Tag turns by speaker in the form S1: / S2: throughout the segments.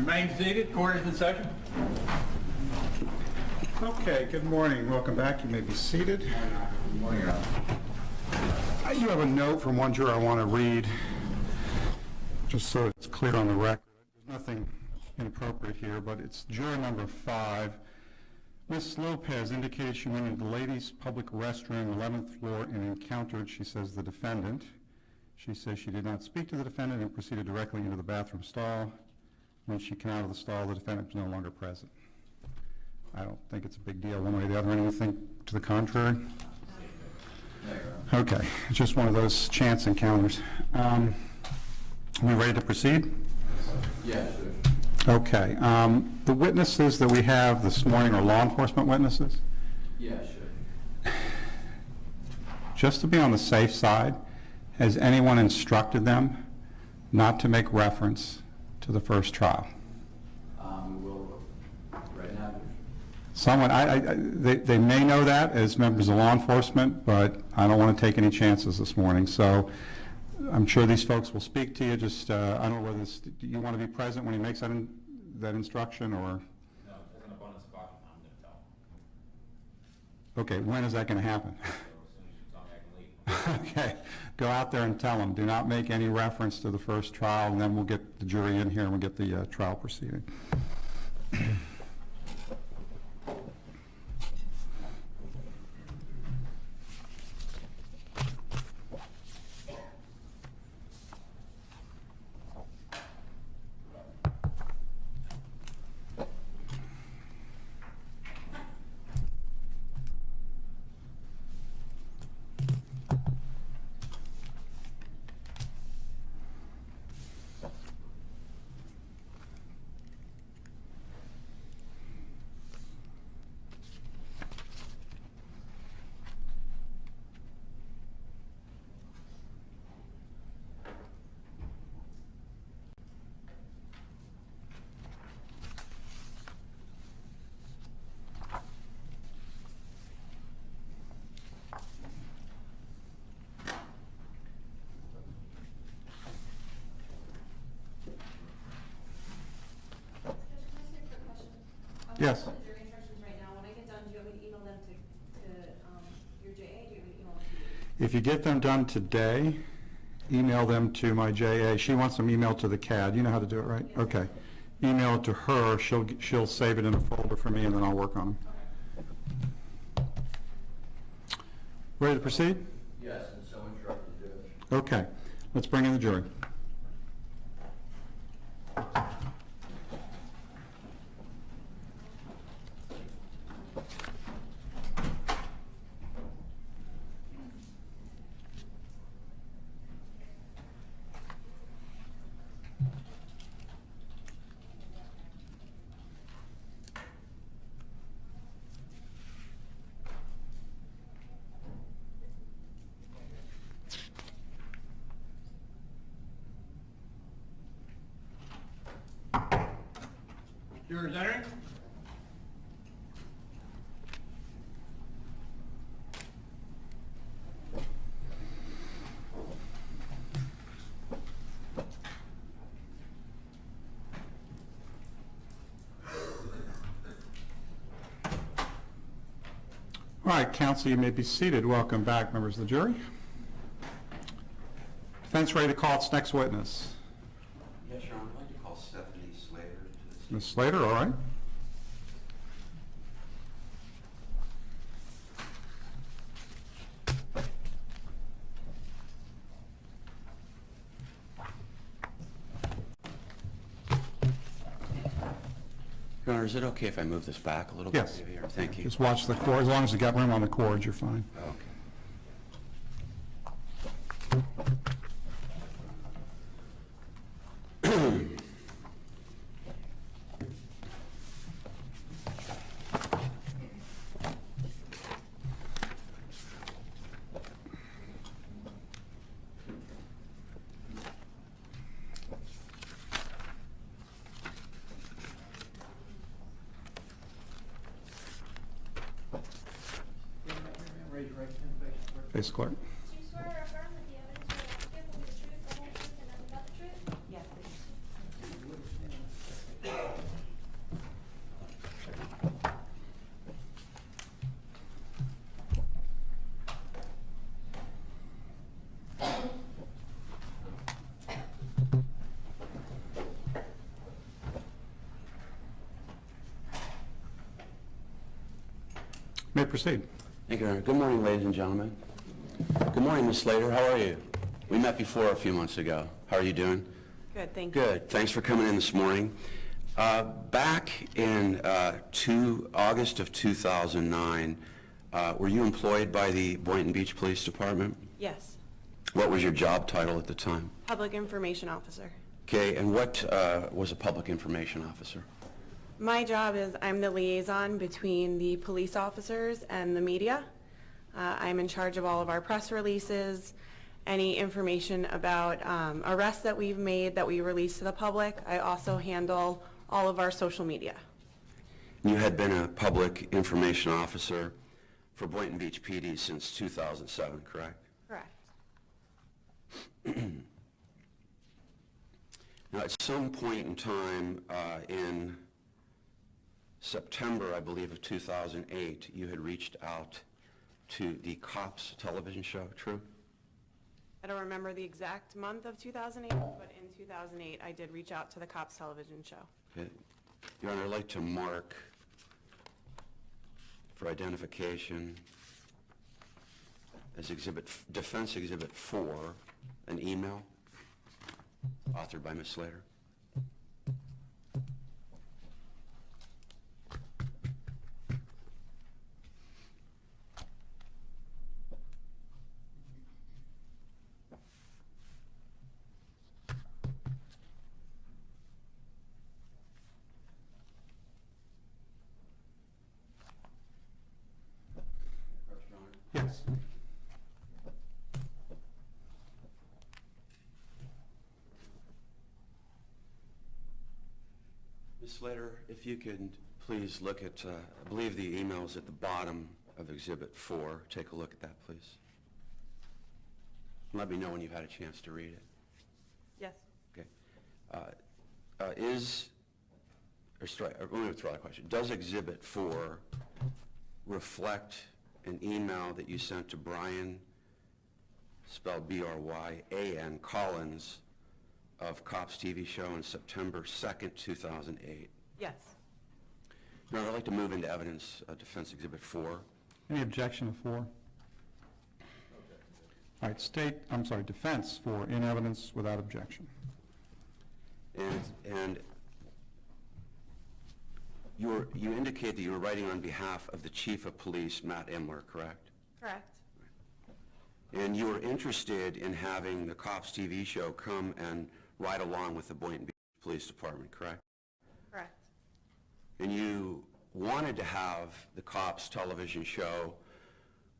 S1: Remain seated. Court is in session.
S2: Okay, good morning. Welcome back. You may be seated.
S1: Good morning, Your Honor.
S2: I do have a note from one juror I want to read, just so it's clear on the record. There's nothing inappropriate here, but it's juror number 5. Ms. Lopez indicated she went into the ladies' public restroom, 11th floor, and encountered, she says, the defendant. She says she did not speak to the defendant and proceeded directly into the bathroom stall. When she came out of the stall, the defendant was no longer present. I don't think it's a big deal one way or the other. Anything to the contrary? Okay, it's just one of those chance encounters. Are we ready to proceed?
S1: Yes, sir.
S2: Okay. The witnesses that we have this morning are law enforcement witnesses?
S1: Yes, sir.
S2: Just to be on the safe side, has anyone instructed them not to make reference to the first trial?
S1: We will right now.
S2: Someone, they may know that as members of law enforcement, but I don't want to take any chances this morning. So I'm sure these folks will speak to you. Just, I don't know whether do you want to be present when he makes that instruction, or?
S3: No, as an abundance of caution, I'm going to tell him.
S2: Okay, when is that going to happen?
S3: So as soon as you tell me I can leave.
S2: Okay, go out there and tell them. Do not make any reference to the first trial, and then we'll get the jury in here and we'll get the trial proceeding. Yes.
S4: Jury instructions right now. When I get done, do you want me to email them to your JA? Do you want me to email them to you?
S2: If you get them done today, email them to my JA. She wants them emailed to the CAD. You know how to do it, right?
S4: Yes.
S2: Okay. Email it to her. She'll save it in a folder for me, and then I'll work on them.
S4: Okay.
S2: Ready to proceed?
S1: Yes, and so instructed, Judge.
S2: Okay. Let's bring in the jury.
S1: Jurors entering.
S2: All right, counsel, you may be seated. Welcome back, members of the jury. Defense ready to call its next witness.
S5: Yes, Your Honor, I'd like to call Stephanie Slater to the
S2: Ms. Slater, all right.
S5: Your Honor, is it okay if I move this back a little bit?
S2: Yes.
S5: Here? Thank you.
S2: Just watch the cord. As long as you got room on the cords, you're fine.
S5: Okay.
S1: Raise your right hand, face the clerk.
S2: Face the clerk.
S6: Do you swear or affirm that the evidence you will give will be the truth, the whole truth, and nothing but the truth?
S4: Yes, please.
S2: May proceed.
S5: Thank you, Your Honor. Good morning, ladies and gentlemen. Good morning, Ms. Slater. How are you? We met before a few months ago. How are you doing?
S4: Good, thank you.
S5: Good. Thanks for coming in this morning. Back in August of 2009, were you employed by the Boynton Beach Police Department?
S4: Yes,
S5: What was your job title at the time?
S4: public information officer.
S5: Okay, and what was a public information officer?
S4: My job is I'm the liaison between the police officers and the media. I'm in charge of all of our press releases, any information about arrests that we've made that we release to the public. I also handle all of our social media.
S5: You had been a public information officer for Boynton Beach PD since 2007, correct?
S4: Correct.
S5: Now, at some point in time in September, I believe, of 2008, you had reached out to the Cops television show, true?
S4: I don't remember the exact month of 2008, but in 2008, I did reach out to the Cops television show.
S5: Okay. Your Honor, I'd like to mark for identification as Defense Exhibit 4, an email authored by Ms. Slater.
S2: Yes.
S5: Ms. Slater, if you could please look at, I believe the email is at the bottom of Exhibit 4. Take a look at that, please. Let me know when you've had a chance to read it.
S4: Yes.
S5: Okay. Let me withdraw the question. Does Exhibit 4 reflect an email that you sent to Brian, spelled B-R-Y-A-N, Collins, of Cops TV show on September 2nd, 2008?
S4: Yes.
S5: Your Honor, I'd like to move into evidence, Defense Exhibit 4.
S2: Any objection to 4? All right, defense 4, in evidence without objection.
S5: And you indicate that you were writing on behalf of the Chief of Police, Matt Imler, correct?
S4: Correct.
S5: And you were interested in having the Cops TV show come and ride along with the Boynton Beach Police Department, correct?
S4: Correct.
S5: And you wanted to have the Cops television show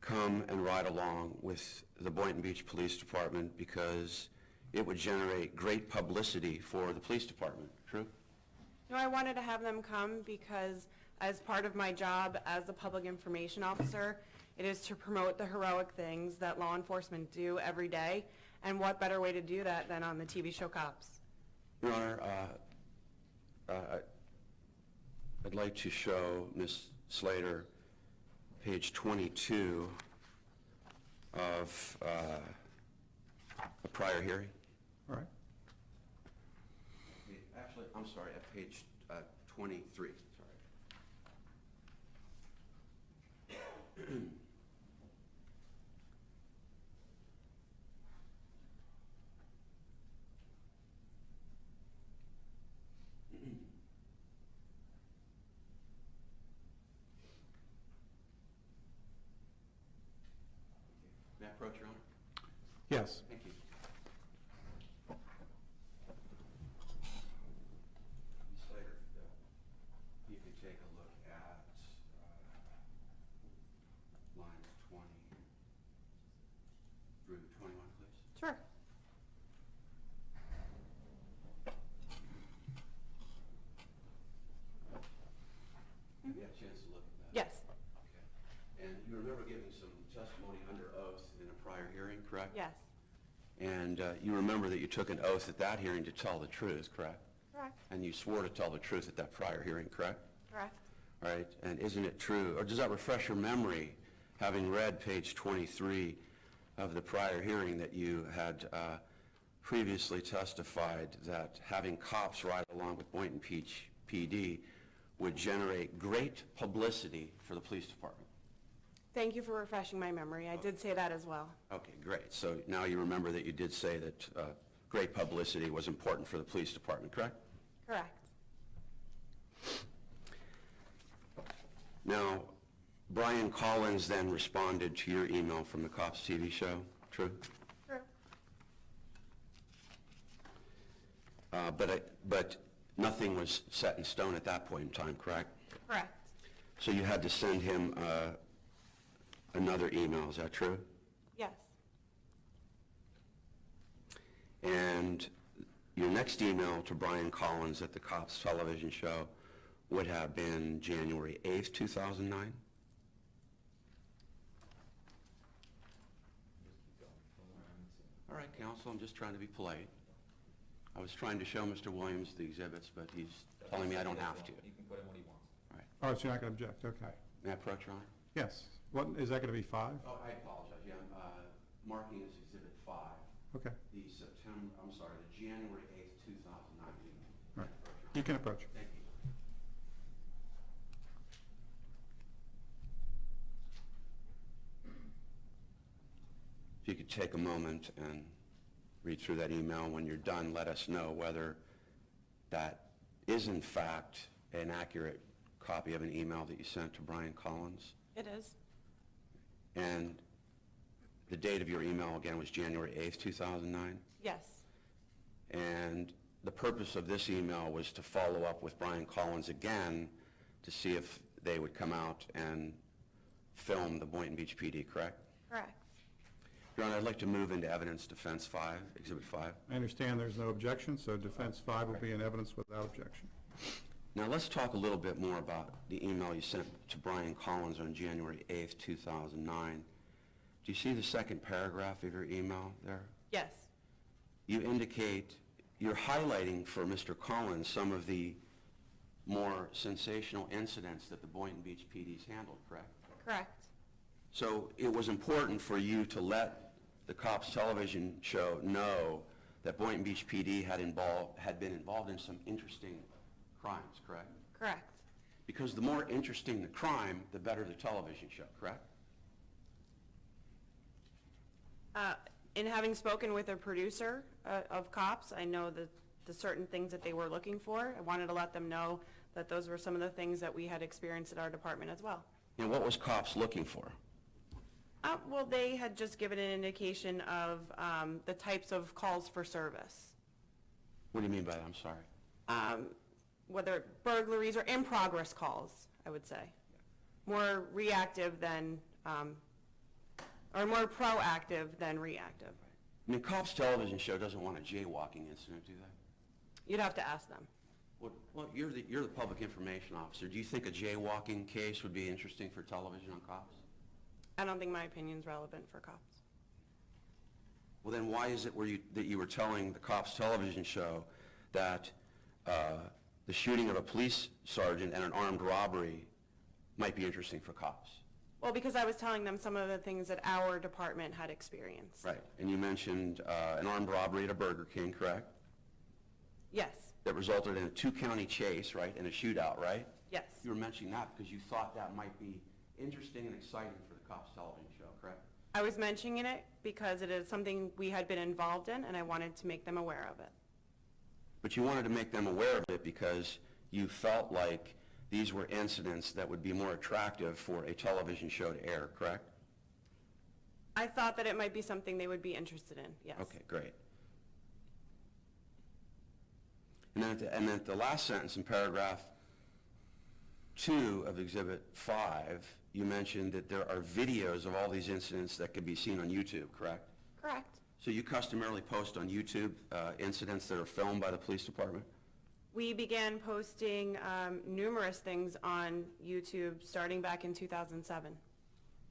S5: come and ride along with the Boynton Beach Police Department because it would generate great publicity for the police department, true?
S4: No, I wanted to have them come because as part of my job as a public information officer, it is to promote the heroic things that law enforcement do every day, and what better way to do that than on the TV show Cops?
S5: Your Honor, I'd like to show Ms. Slater page 22 of a prior hearing.
S2: All right.
S5: Actually, I'm sorry, at page 23, sorry. May I approach, Your Honor?
S2: Yes.
S5: Thank you. Ms. Slater, you can take a look at lines 20 through 21, please.
S4: Sure.
S5: Have you had a chance to look at that?
S4: Yes.
S5: Okay. And you remember giving some testimony under oath in a prior hearing, correct?
S4: Yes.
S5: And you remember that you took an oath at that hearing to tell the truth, correct?
S4: Correct.
S5: And you swore to tell the truth at that prior hearing, correct?
S4: Correct.
S5: All right, and isn't it true, or does that refresh your memory, having read page 23 of the prior hearing, that you had previously testified that having cops ride along with Boynton Beach PD would generate great publicity for the police department?
S4: Thank you for refreshing my memory. I did say that as well.
S5: Okay, great. So now you remember that you did say that great publicity was important for the police department, correct?
S4: Correct.
S5: Now, Brian Collins then responded to your email from the Cops TV show, true?
S4: True.
S5: But nothing was set in stone at that point in time, correct?
S4: Correct.
S5: So you had to send him another email, is that true?
S4: Yes.
S5: And your next email to Brian Collins at the Cops television show would have been January 8th, 2009? All right, counsel, I'm just trying to be polite. I was trying to show Mr. Williams the exhibits, but he's telling me I don't have to.
S3: You can put in what he wants.
S5: All right.
S2: Oh, so you're not going to object, okay.
S5: May I approach, Ron?
S2: Yes. What, is that going to be 5?
S5: Oh, I apologize, yeah, marking as Exhibit 5,
S2: Okay,
S5: the January 8th, 2009 email.
S2: right. You can approach.
S5: Thank you. If you could take a moment and read through that email. When you're done, let us know whether that is in fact an accurate copy of an email that you sent to Brian Collins.
S4: It is.
S5: And the date of your email again was January 8th, 2009?
S4: Yes.
S5: And the purpose of this email was to follow up with Brian Collins again to see if they would come out and film the Boynton Beach PD, correct?
S4: Correct.
S5: Your Honor, I'd like to move into Evidence Defense 5, Exhibit 5.
S2: I understand there's no objection, so defense 5 will be in evidence without objection.
S5: Now, let's talk a little bit more about the email you sent to Brian Collins on January 8th, 2009. Do you see the second paragraph of your email there?
S4: Yes.
S5: You indicate, you're highlighting for Mr. Collins some of the more sensational incidents that the Boynton Beach PD's handled, correct?
S4: Correct.
S5: So it was important for you to let the Cops television show know that Boynton Beach PD had been involved in some interesting crimes, correct?
S4: Correct.
S5: Because the more interesting the crime, the better the television show, correct?
S4: In having spoken with a producer of Cops, I know the certain things that they were looking for. I wanted to let them know that those were some of the things that we had experienced at our department as well.
S5: And what was Cops looking for?
S4: Well, they had just given an indication of the types of calls for service,
S5: What do you mean by that? I'm sorry.
S4: whether burglaries or in-progress calls, I would say. More reactive than, or more proactive than reactive.
S5: I mean, Cops television show doesn't want a jaywalking incident, do they?
S4: You'd have to ask them.
S5: Well, you're the public information officer. Do you think a jaywalking case would be interesting for television on Cops?
S4: I don't think my opinion's relevant for Cops.
S5: Well, then why is it that you were telling the Cops television show that the shooting of a police sergeant and an armed robbery might be interesting for Cops?
S4: Well, because I was telling them some of the things that our department had experienced.
S5: Right, and you mentioned an armed robbery at a Burger King, correct?
S4: Yes.
S5: That resulted in a 2-county chase, right, and a shootout, right?
S4: Yes.
S5: You were mentioning that because you thought that might be interesting and exciting for the Cops television show, correct?
S4: I was mentioning it because it is something we had been involved in, and I wanted to make them aware of it.
S5: But you wanted to make them aware of it because you felt like these were incidents that would be more attractive for a television show to air, correct?
S4: I thought that it might be something they would be interested in, yes.
S5: Okay, great. And then at the last sentence in paragraph 2 of Exhibit 5, you mentioned that there are videos of all these incidents that could be seen on YouTube, correct?
S4: Correct.
S5: So you customarily post on YouTube incidents that are filmed by the police department?
S4: We began posting numerous things on YouTube starting back in 2007.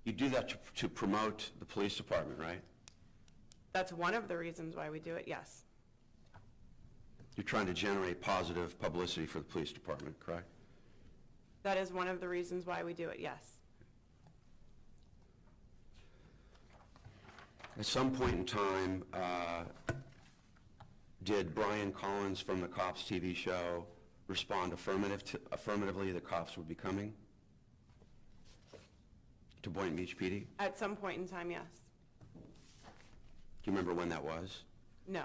S5: You do that to promote the police department, right?
S4: That's one of the reasons why we do it, yes.
S5: You're trying to generate positive publicity for the police department, correct?
S4: That is one of the reasons why we do it, yes.
S5: At some point in time, did Brian Collins from the Cops TV show respond affirmatively that Cops would be coming? to Boynton Beach PD?
S4: At some point in time, yes.
S5: Do you remember when that was?
S4: No.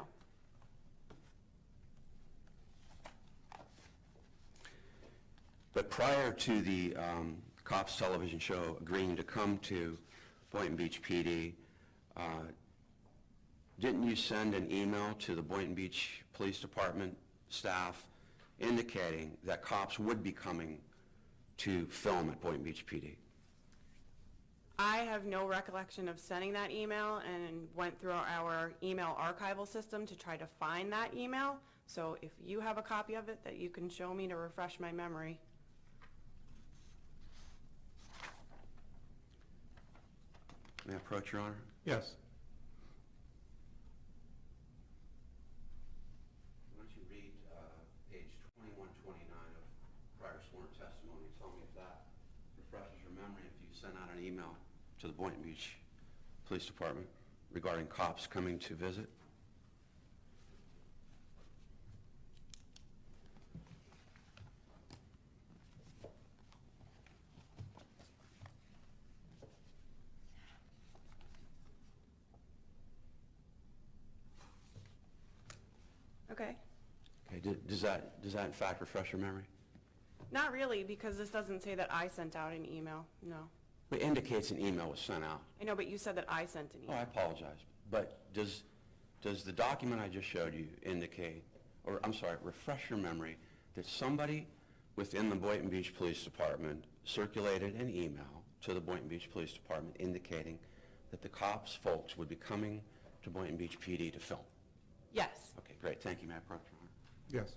S5: But prior to the Cops television show agreeing to come to Boynton Beach PD, didn't you send an email to the Boynton Beach Police Department staff indicating that cops would be coming to film at Boynton Beach PD?
S4: I have no recollection of sending that email and went through our email archival system to try to find that email. So if you have a copy of it that you can show me to refresh my memory.
S5: May I approach, Your Honor?
S2: Yes.
S5: Why don't you read page 2129 of prior sworn testimony. Tell me if that refreshes your memory, if you sent out an email to the Boynton Beach Police Department regarding cops coming to visit.
S4: Okay.
S5: Okay, does that in fact refresh your memory?
S4: Not really, because this doesn't say that I sent out an email. No.
S5: It indicates an email was sent out.
S4: I know, but you said that I sent an
S5: Oh, I
S4: email.
S5: apologize. But does the document I just showed you indicate, or I'm sorry, refresh your memory, that somebody within the Boynton Beach Police Department circulated an email to the Boynton Beach Police Department indicating that the cops folks would be coming to Boynton Beach PD to film?
S4: Yes.
S5: Okay, great. Thank you. May I approach, Your Honor?
S2: Yes.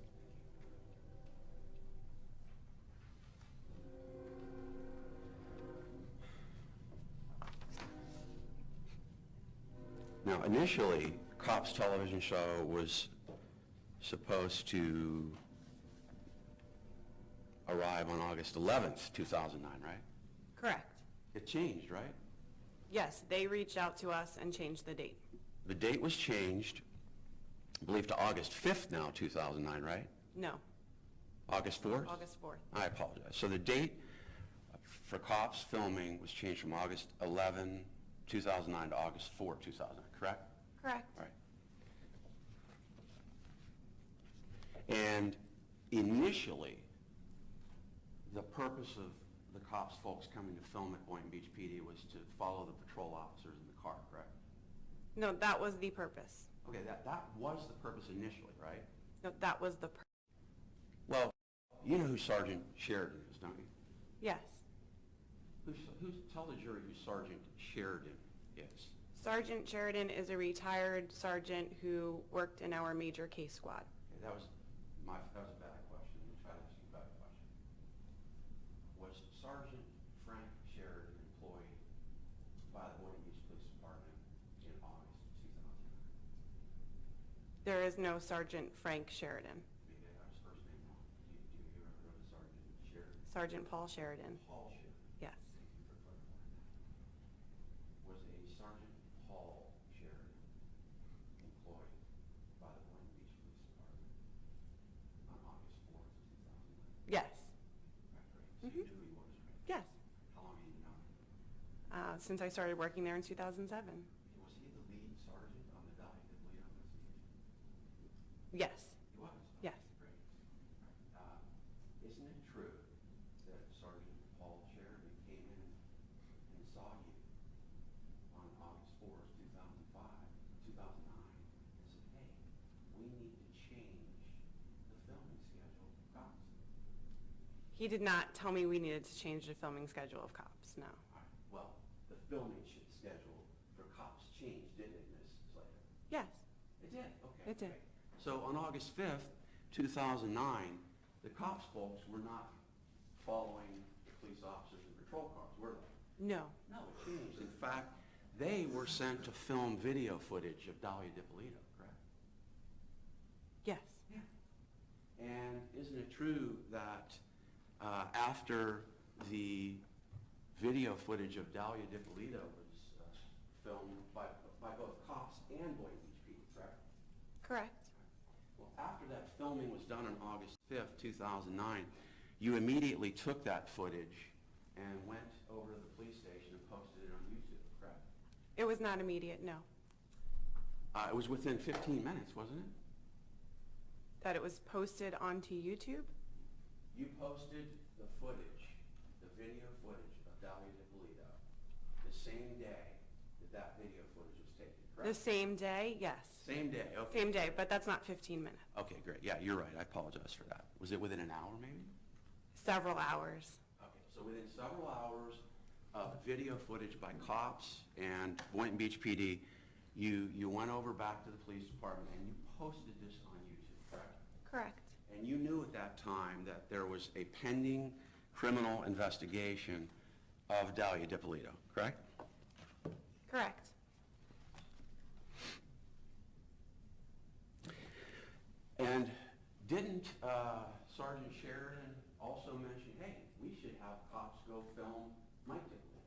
S5: Now, initially, Cops television show was supposed to arrive on August 11th, 2009, right?
S4: Correct.
S5: It changed, right?
S4: Yes, they reached out to us and changed the date.
S5: The date was changed, I believe, to August 5th now, 2009, right?
S4: No,
S5: August 4th?
S4: August 4th.
S5: I apologize. So the date for Cops filming was changed from August 11, 2009 to August 4, 2009, correct?
S4: Correct.
S5: All right. And initially, the purpose of the Cops folks coming to film at Boynton Beach PD was to follow the patrol officers in the car, correct?
S4: No, that was the purpose.
S5: Okay, that was the purpose initially, right?
S4: No, that was the purpose.
S5: Well, you know who Sergeant Sheridan is, don't you?
S4: Yes.
S5: Tell the jury who Sergeant Sheridan is.
S4: Sergeant Sheridan is a retired sergeant who worked in our major case squad.
S5: Okay, that was a bad question. Let me try to ask you a better question. Was Sergeant Frank Sheridan employed by the Boynton Beach Police Department in August of 2009?
S4: There is no Sergeant Frank Sheridan.
S5: Maybe I got his first name wrong. Do you ever know the Sergeant Sheridan?
S4: Sergeant Paul Sheridan.
S5: Paul Sheridan.
S4: Yes.
S5: Thank you for clarifying that. Was a Sergeant Paul Sheridan employed by the Boynton Beach Police Department on August 4th, 2009?
S4: Yes.
S5: Right, great. So you knew he was, right?
S4: Yes.
S5: How long have you known him?
S4: Since I started working there in 2007.
S5: Was he the lead sergeant on the Dalia Dippolito investigation?
S4: Yes.
S5: He was?
S4: Yes.
S5: Great. Isn't it true that Sergeant Paul Sheridan came in and saw you on August 4th, 2009, and said, hey, we need to change the filming schedule of Cops?
S4: He did not tell me we needed to change the filming schedule of Cops, no.
S5: All right. Well, the filming schedule for Cops changed, didn't it, Ms. Slater?
S4: Yes.
S5: It did? Okay.
S4: It did.
S5: great. So on August 5th, 2009, the Cops folks were not following police officers in patrol cars, were they?
S4: No.
S5: No, it changed. In fact, they were sent to film video footage of Dalia Dippolito, correct?
S4: Yes.
S5: Yeah. And isn't it true that after the video footage of Dalia Dippolito was filmed by both Cops and Boynton Beach PD, correct?
S4: Correct.
S5: Well, after that filming was done on August 5th, 2009, you immediately took that footage and went over to the police station and posted it on YouTube, correct?
S4: It was not immediate, no.
S5: It was within 15 minutes, wasn't it?
S4: That it was posted onto YouTube?
S5: You posted the footage, the video footage of Dalia Dippolito the same day that that video footage was taken, correct?
S4: The same day, yes.
S5: Same day, okay.
S4: Same day, but that's not 15 minutes.
S5: Okay, great. Yeah, you're right. I apologize for that. Was it within an hour, maybe?
S4: Several hours.
S5: Okay, so within several hours of video footage by cops and Boynton Beach PD, you went over back to the police department and you posted this on YouTube, correct?
S4: Correct.
S5: And you knew at that time that there was a pending criminal investigation of Dalia Dippolito, correct?
S4: Correct.
S5: And didn't Sergeant Sheridan also mention, hey, we should have cops go film Mike Dippolito?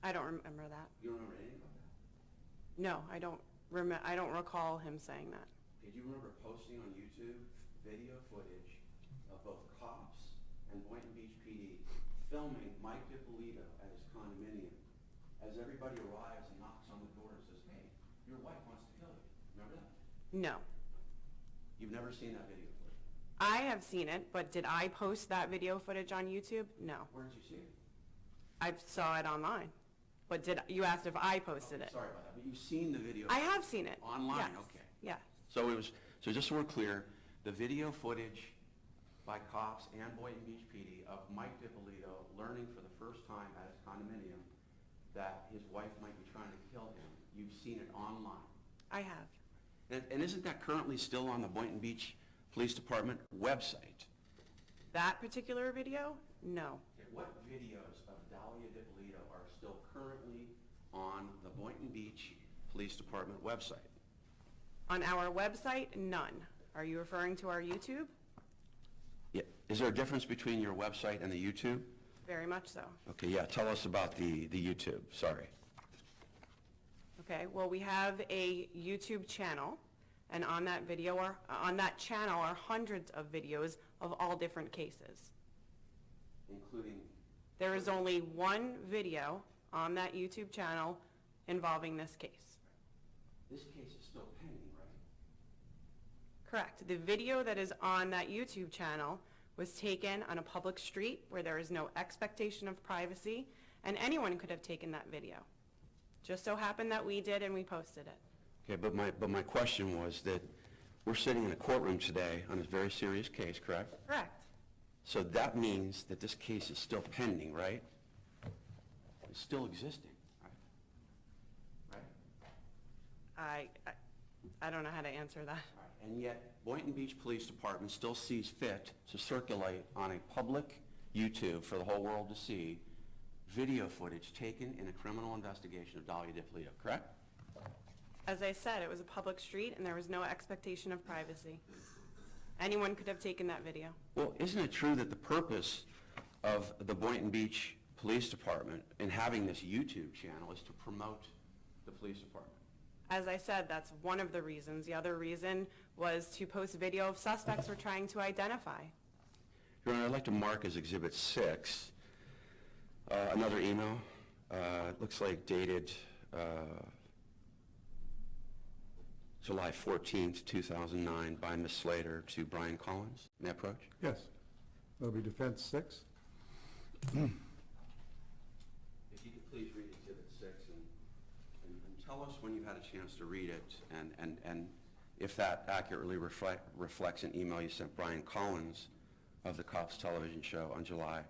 S4: I don't remember that.
S5: You don't remember anything about that?
S4: No, I don't recall him saying that.
S5: Did you remember posting on YouTube video footage of both cops and Boynton Beach PD filming Mike Dippolito at his condominium as everybody arrives and knocks on the door and says, hey, your wife wants to kill you? Remember that?
S4: No.
S5: You've never seen that video footage?
S4: I have seen it, but did I post that video footage on YouTube? No.
S5: Where did you see it?
S4: I saw it online. But you asked if I posted
S5: Okay,
S4: it.
S5: sorry about that, but you've seen the video.
S4: I have seen it.
S5: Online,
S4: Yes.
S5: okay.
S4: Yeah.
S5: So just so we're clear, the video footage by cops and Boynton Beach PD of Mike Dippolito learning for the first time at his condominium that his wife might be trying to kill him, you've seen it online.
S4: I have.
S5: And isn't that currently still on the Boynton Beach Police Department website?
S4: That particular video? No.
S5: Okay, what videos of Dalia Dippolito are still currently on the Boynton Beach Police Department website?
S4: On our website, none. Are you referring to our YouTube?
S5: Yeah. Is there a difference between your website and the YouTube?
S4: Very much so.
S5: Okay, yeah, tell us about the YouTube, sorry.
S4: Okay, well, we have a YouTube channel, and on that channel are hundreds of videos of all different cases.
S5: Including,
S4: There is only one video on that YouTube channel involving this case.
S5: this case is still pending, right?
S4: Correct. The video that is on that YouTube channel was taken on a public street where there is no expectation of privacy, and anyone could have taken that video. Just so happened that we did, and we posted it.
S5: Okay, but my question was that we're sitting in a courtroom today on a very serious case, correct?
S4: Correct.
S5: So that means that this case is still pending, right? It's still existing, right? Right?
S4: I don't know how to answer that.
S5: All right. And yet, Boynton Beach Police Department still sees fit to circulate on a public YouTube for the whole world to see video footage taken in a criminal investigation of Dalia Dippolito, correct?
S4: As I said, it was a public street, and there was no expectation of privacy. Anyone could have taken that video.
S5: Well, isn't it true that the purpose of the Boynton Beach Police Department in having this YouTube channel is to promote the police department?
S4: As I said, that's one of the reasons. The other reason was to post video of suspects we're trying to identify.
S5: Your Honor, I'd like to mark as Exhibit 6 another email. It looks like dated July 14th, 2009 by Ms. Slater to Brian Collins. May I approach?
S2: Yes. That'll be defense 6.
S5: If you could please read Exhibit 6 and tell us when you've had a chance to read it and if that accurately reflects an email you sent Brian Collins of the Cops Television Show on July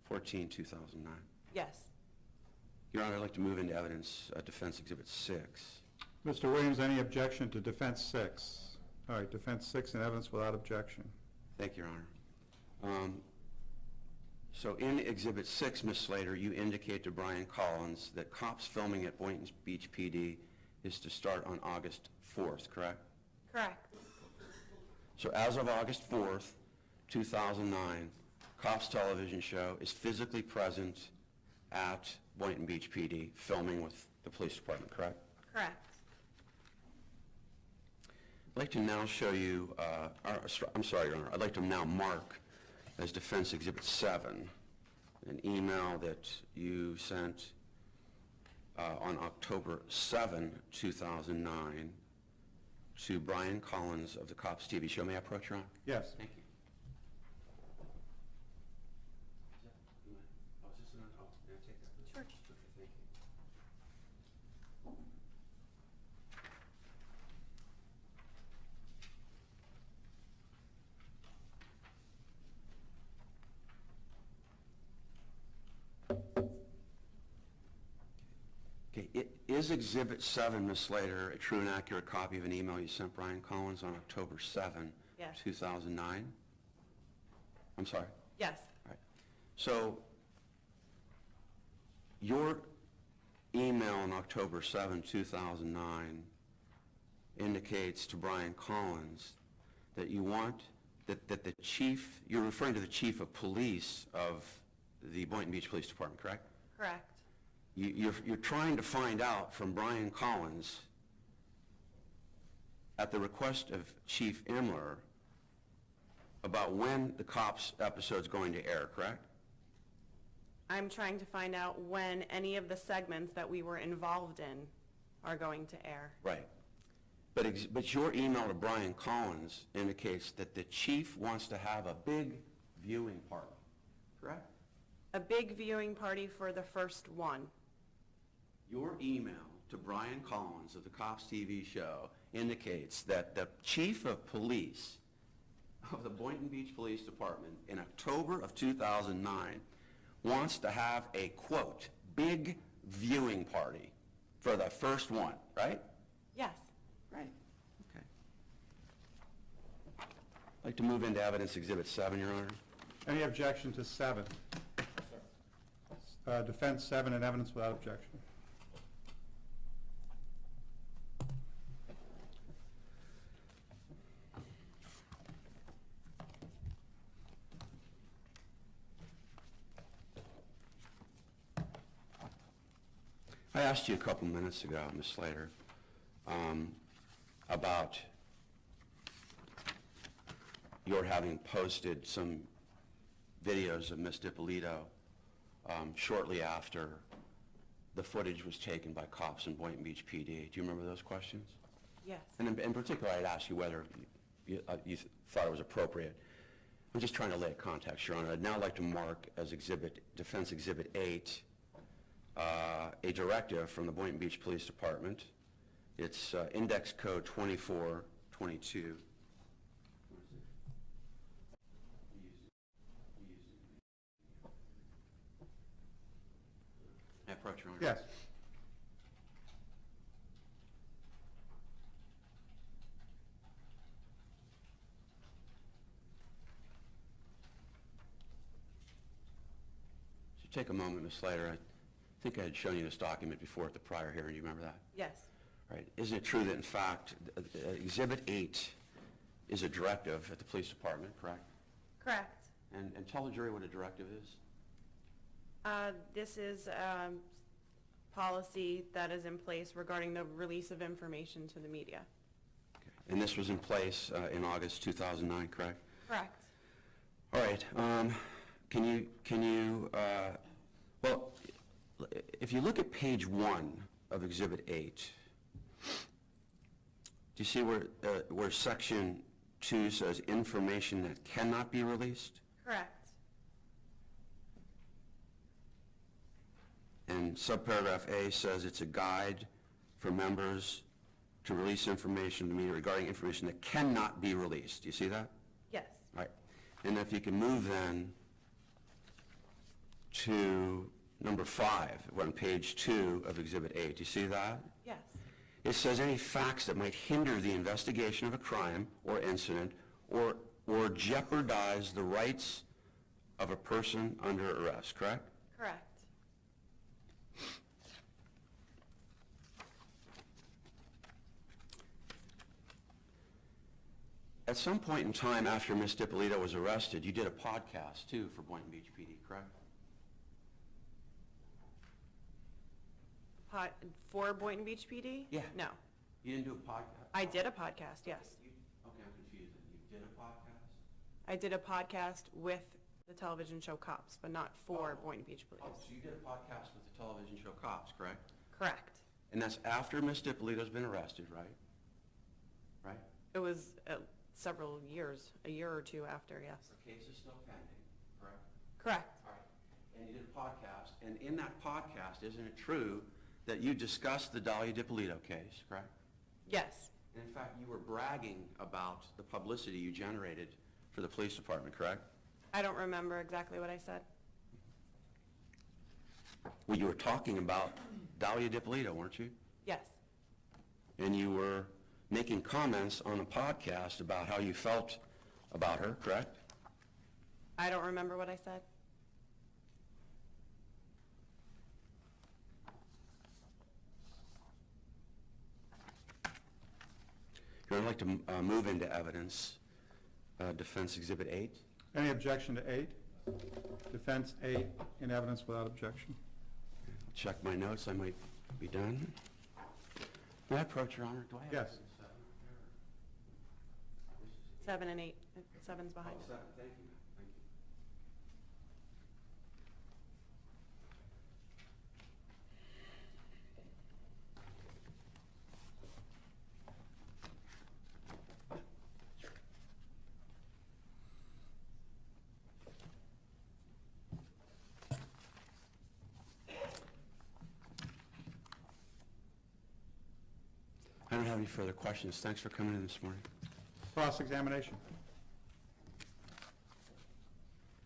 S5: 14, 2009.
S4: Yes.
S5: Your Honor, I'd like to move into evidence Defense Exhibit 6.
S2: Mr. Williams, any objection to defense 6? All right, defense 6 in evidence without objection.
S5: Thank you, Your Honor. So in Exhibit 6, Ms. Slater, you indicate to Brian Collins that cops filming at Boynton Beach PD is to start on August 4th, correct?
S4: Correct.
S5: So as of August 4th, 2009, Cops Television Show is physically present at Boynton Beach PD filming with the police department, correct?
S4: Correct.
S5: I'd like to now show you, I'm sorry, Your Honor, I'd like to now mark as Defense Exhibit 7 an email that you sent on October 7, 2009, to Brian Collins of the Cops TV show. May I approach, Your Honor?
S2: Yes.
S5: Thank you. Oh, is this an, oh, may I take that?
S4: Sure.
S5: Okay, thank you. Okay, is Exhibit 7, Ms. Slater, a true and accurate copy of an email you sent Brian Collins on October 7,
S4: Yes.
S5: 2009? I'm sorry?
S4: Yes.
S5: All right. So, your email on October 7, 2009 indicates to Brian Collins that you want, that the chief, you're referring to the chief of police of the Boynton Beach Police Department, correct?
S4: Correct.
S5: You're trying to find out from Brian Collins, at the request of Chief Imler, about when the Cops episode's going to air, correct?
S4: I'm trying to find out when any of the segments that we were involved in are going to air.
S5: Right. But your email to Brian Collins indicates that the chief wants to have a big viewing party, correct?
S4: A big viewing party for the first one.
S5: Your email to Brian Collins of the Cops TV show indicates that the chief of police of the Boynton Beach Police Department in October of 2009 wants to have a, quote, big viewing party for the first one, right?
S4: Yes.
S5: Right. Okay. I'd like to move into Evidence Exhibit 7, Your Honor.
S2: Any objection to 7?
S3: Yes, sir.
S2: Defense 7 and evidence without objection.
S5: I asked you a couple minutes ago, Ms. Slater, about your having posted some videos of Ms. Dippolito shortly after the footage was taken by cops in Boynton Beach PD. Do you remember those questions?
S4: Yes.
S5: And in particular, I'd asked you whether you thought it was appropriate. I'm just trying to lay a context, Your Honor. I'd now like to mark as Defense Exhibit 8, a directive from the Boynton Beach Police Department. It's index code 2422. May I approach, Your Honor?
S2: Yes.
S5: So take a moment, Ms. Slater. I think I had shown you this document before at the prior hearing. Do you remember that?
S4: Yes.
S5: Right. Isn't it true that, in fact, Exhibit 8 is a directive at the police department, correct?
S4: Correct.
S5: And tell the jury what a directive is.
S4: This is policy that is in place regarding the release of information to the media.
S5: Okay. And this was in place in August 2009, correct?
S4: Correct.
S5: All right. Well, if you look at page 1 of Exhibit 8, do you see where Section 2 says information that cannot be released?
S4: Correct.
S5: And subparagraph A says it's a guide for members to release information to the media regarding information that cannot be released. Do you see that?
S4: Yes.
S5: All right. And if you can move then to number 5, we're on page 2 of Exhibit 8. Do you see that?
S4: Yes.
S5: It says any facts that might hinder the investigation of a crime or incident or jeopardize the rights of a person under arrest, correct?
S4: Correct.
S5: At some point in time after Ms. Dippolito was arrested, you did a podcast, too, for Boynton Beach PD, correct?
S4: For Boynton Beach PD?
S5: Yeah.
S4: No.
S5: You didn't do a podcast?
S4: I did a podcast, yes.
S5: Okay, I'm confused. You did a podcast?
S4: I did a podcast with the television show Cops, but not for Boynton Beach
S5: Oh,
S4: Police.
S5: so you did a podcast with the television show Cops, correct?
S4: Correct.
S5: And that's after Ms. Dippolito's been arrested, right? Right?
S4: It was several years, a year or two after, yes.
S5: The case is still pending, correct?
S4: Correct.
S5: All right. And you did a podcast, and in that podcast, isn't it true that you discussed the Dalia Dippolito case, correct?
S4: Yes.
S5: And in fact, you were bragging about the publicity you generated for the police department, correct?
S4: I don't remember exactly what I said.
S5: Well, you were talking about Dalia Dippolito, weren't you?
S4: Yes.
S5: And you were making comments on a podcast about how you felt about her, correct?
S4: I don't remember what I said.
S5: I'd like to move into evidence, Defense Exhibit 8.
S2: Any objection to 8? Defense 8 in evidence without objection.
S5: Check my notes, I might be done. May I approach, Your Honor? Do I have
S2: Yes.
S4: 7 and 8. 7's behind it.
S5: 7, thank you. Thank you. I don't have any further questions. Thanks for coming in this morning.
S2: Cross-examination.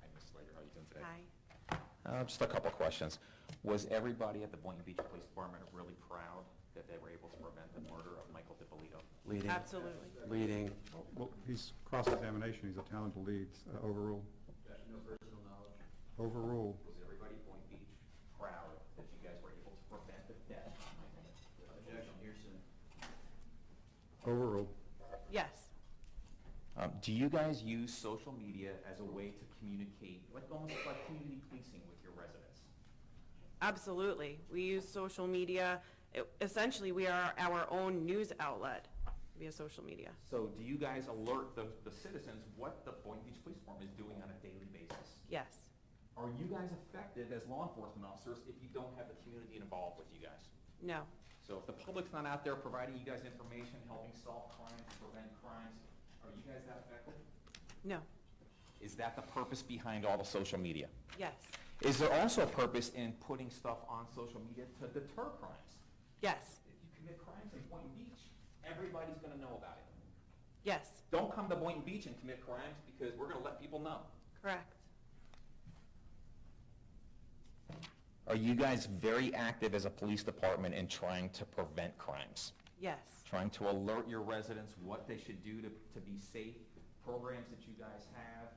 S3: Hi, Ms. Slater, how are you doing today?
S4: Hi.
S3: Just a couple questions. Was everybody at the Boynton Beach Police Department really proud that they were able to prevent the murder of Michael Dippolito?
S5: Leading.
S4: Absolutely.
S5: Leading.
S2: Well, he's cross-examination, he's a talented lead. Overruled.
S1: No personal knowledge.
S2: Overruled.
S3: Was everybody at Boynton Beach proud that you guys were able to prevent the death of Michael?
S1: Objection, hearsay.
S2: Overruled.
S4: Yes.
S3: Do you guys use social media as a way to communicate, like almost like community policing with your residents?
S4: Absolutely. We use social media. Essentially, we are our own news outlet via social media.
S3: So do you guys alert the citizens what the Boynton Beach Police Department is doing on a daily basis?
S4: Yes.
S3: Are you guys effective as law enforcement officers if you don't have the community involved with you guys?
S4: No.
S3: So if the public's not out there providing you guys information, helping solve crimes, prevent crimes, are you guys that effective?
S4: No.
S3: Is that the purpose behind all the social media?
S4: Yes.
S3: Is there also a purpose in putting stuff on social media to deter crimes?
S4: Yes.
S3: If you commit crimes in Boynton Beach, everybody's going to know about it.
S4: Yes.
S3: Don't come to Boynton Beach and commit crimes because we're going to let people know.
S4: Correct.
S3: Are you guys very active as a police department in trying to prevent crimes?
S4: Yes.
S3: Trying to alert your residents what they should do to be safe, programs that you guys have,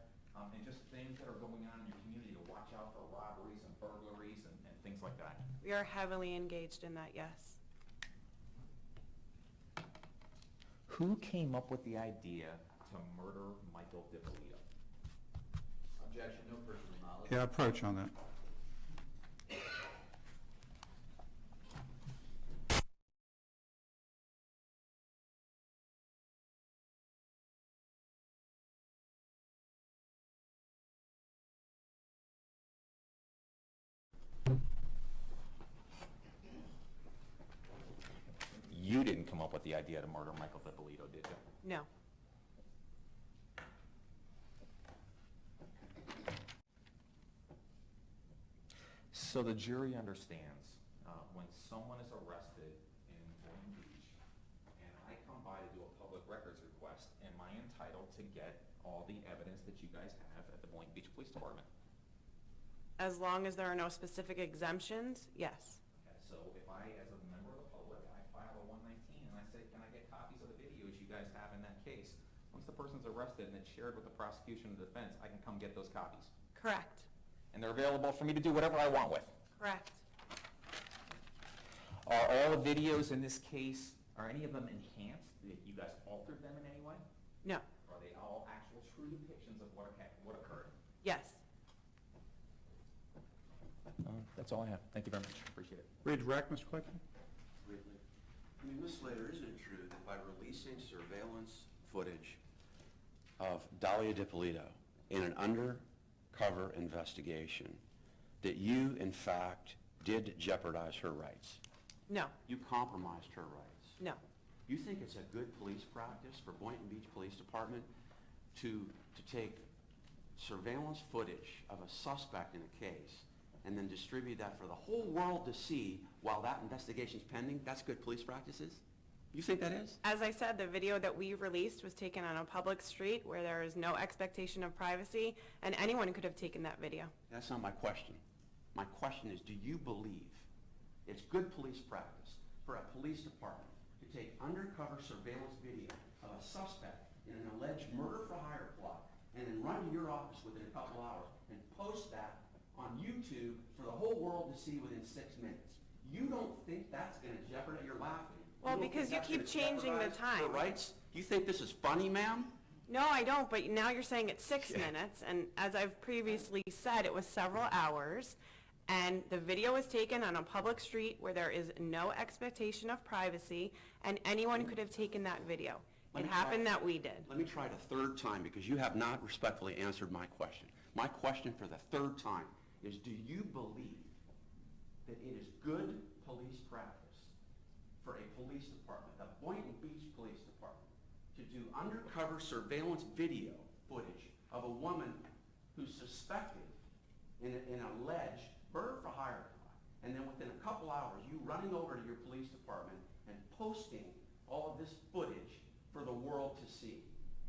S3: and just things that are going on in your community to watch out for robberies and burglaries and things like that?
S4: We are heavily engaged in that, yes.
S3: Who came up with the idea to murder Michael Dippolito?
S1: Objection, no personal knowledge.
S2: Yeah, approach on that.
S3: You didn't come up with the idea to murder Michael Dippolito, did you?
S4: No.
S3: So the jury understands when someone is arrested in Boynton Beach and I come by to do a public records request, am I entitled to get all the evidence that you guys have at the Boynton Beach Police Department?
S4: As long as there are no specific exemptions, yes.
S3: Okay, so if I, as a member of the public, I file a 119 and I say, can I get copies of the videos you guys have in that case? Once the person's arrested and it's shared with the prosecution and the defense, I can come get those copies.
S4: Correct.
S3: And they're available for me to do whatever I want with.
S4: Correct.
S3: Are all the videos in this case, are any of them enhanced? That you guys altered them in any way?
S4: No.
S3: Are they all actual true depictions of what occurred?
S4: Yes.
S3: That's all I have. Thank you very much. Appreciate it.
S2: Redirect, Mr. Clayton?
S5: Briefly. I mean, Ms. Slater, isn't it true that by releasing surveillance footage of Dalia Dippolito in an undercover investigation, that you, in fact, did jeopardize her rights?
S4: No,
S5: You compromised her rights.
S4: no.
S5: You think it's a good police practice for Boynton Beach Police Department to take surveillance footage of a suspect in a case and then distribute that for the whole world to see while that investigation's pending? That's good police practices? You think that is?
S4: As I said, the video that we released was taken on a public street where there is no expectation of privacy, and anyone could have taken that video.
S5: That's not my question. My question is, do you believe it's good police practice for a police department to take undercover surveillance video of a suspect in an alleged murder-for-hire plot and then run to your office within a couple hours and post that on YouTube for the whole world to see within 6 minutes? You don't think that's going to jeopardize, you're laughing.
S4: Well,
S5: don't think
S4: because you
S5: that's
S4: keep
S5: gonna
S4: changing the
S5: jeopardize
S4: time.
S5: her rights? You think this is funny, ma'am?
S4: No, I don't, but now you're saying it's 6 minutes, and as I've previously said, it was several hours, and the video was taken on a public street where there is no expectation of privacy, and anyone could have taken that video.
S5: Let
S4: It
S5: me try
S4: happened
S5: it.
S4: that we did.
S5: Let me try it a third time because you have not respectfully answered my question. My question for the third time is, do you believe that it is good police practice for a police department, the Boynton Beach Police Department, to do undercover surveillance video footage of a woman who's suspected in an alleged murder-for-hire crime, and then within a couple hours, you running over to your police department and posting all of this footage for the world to see?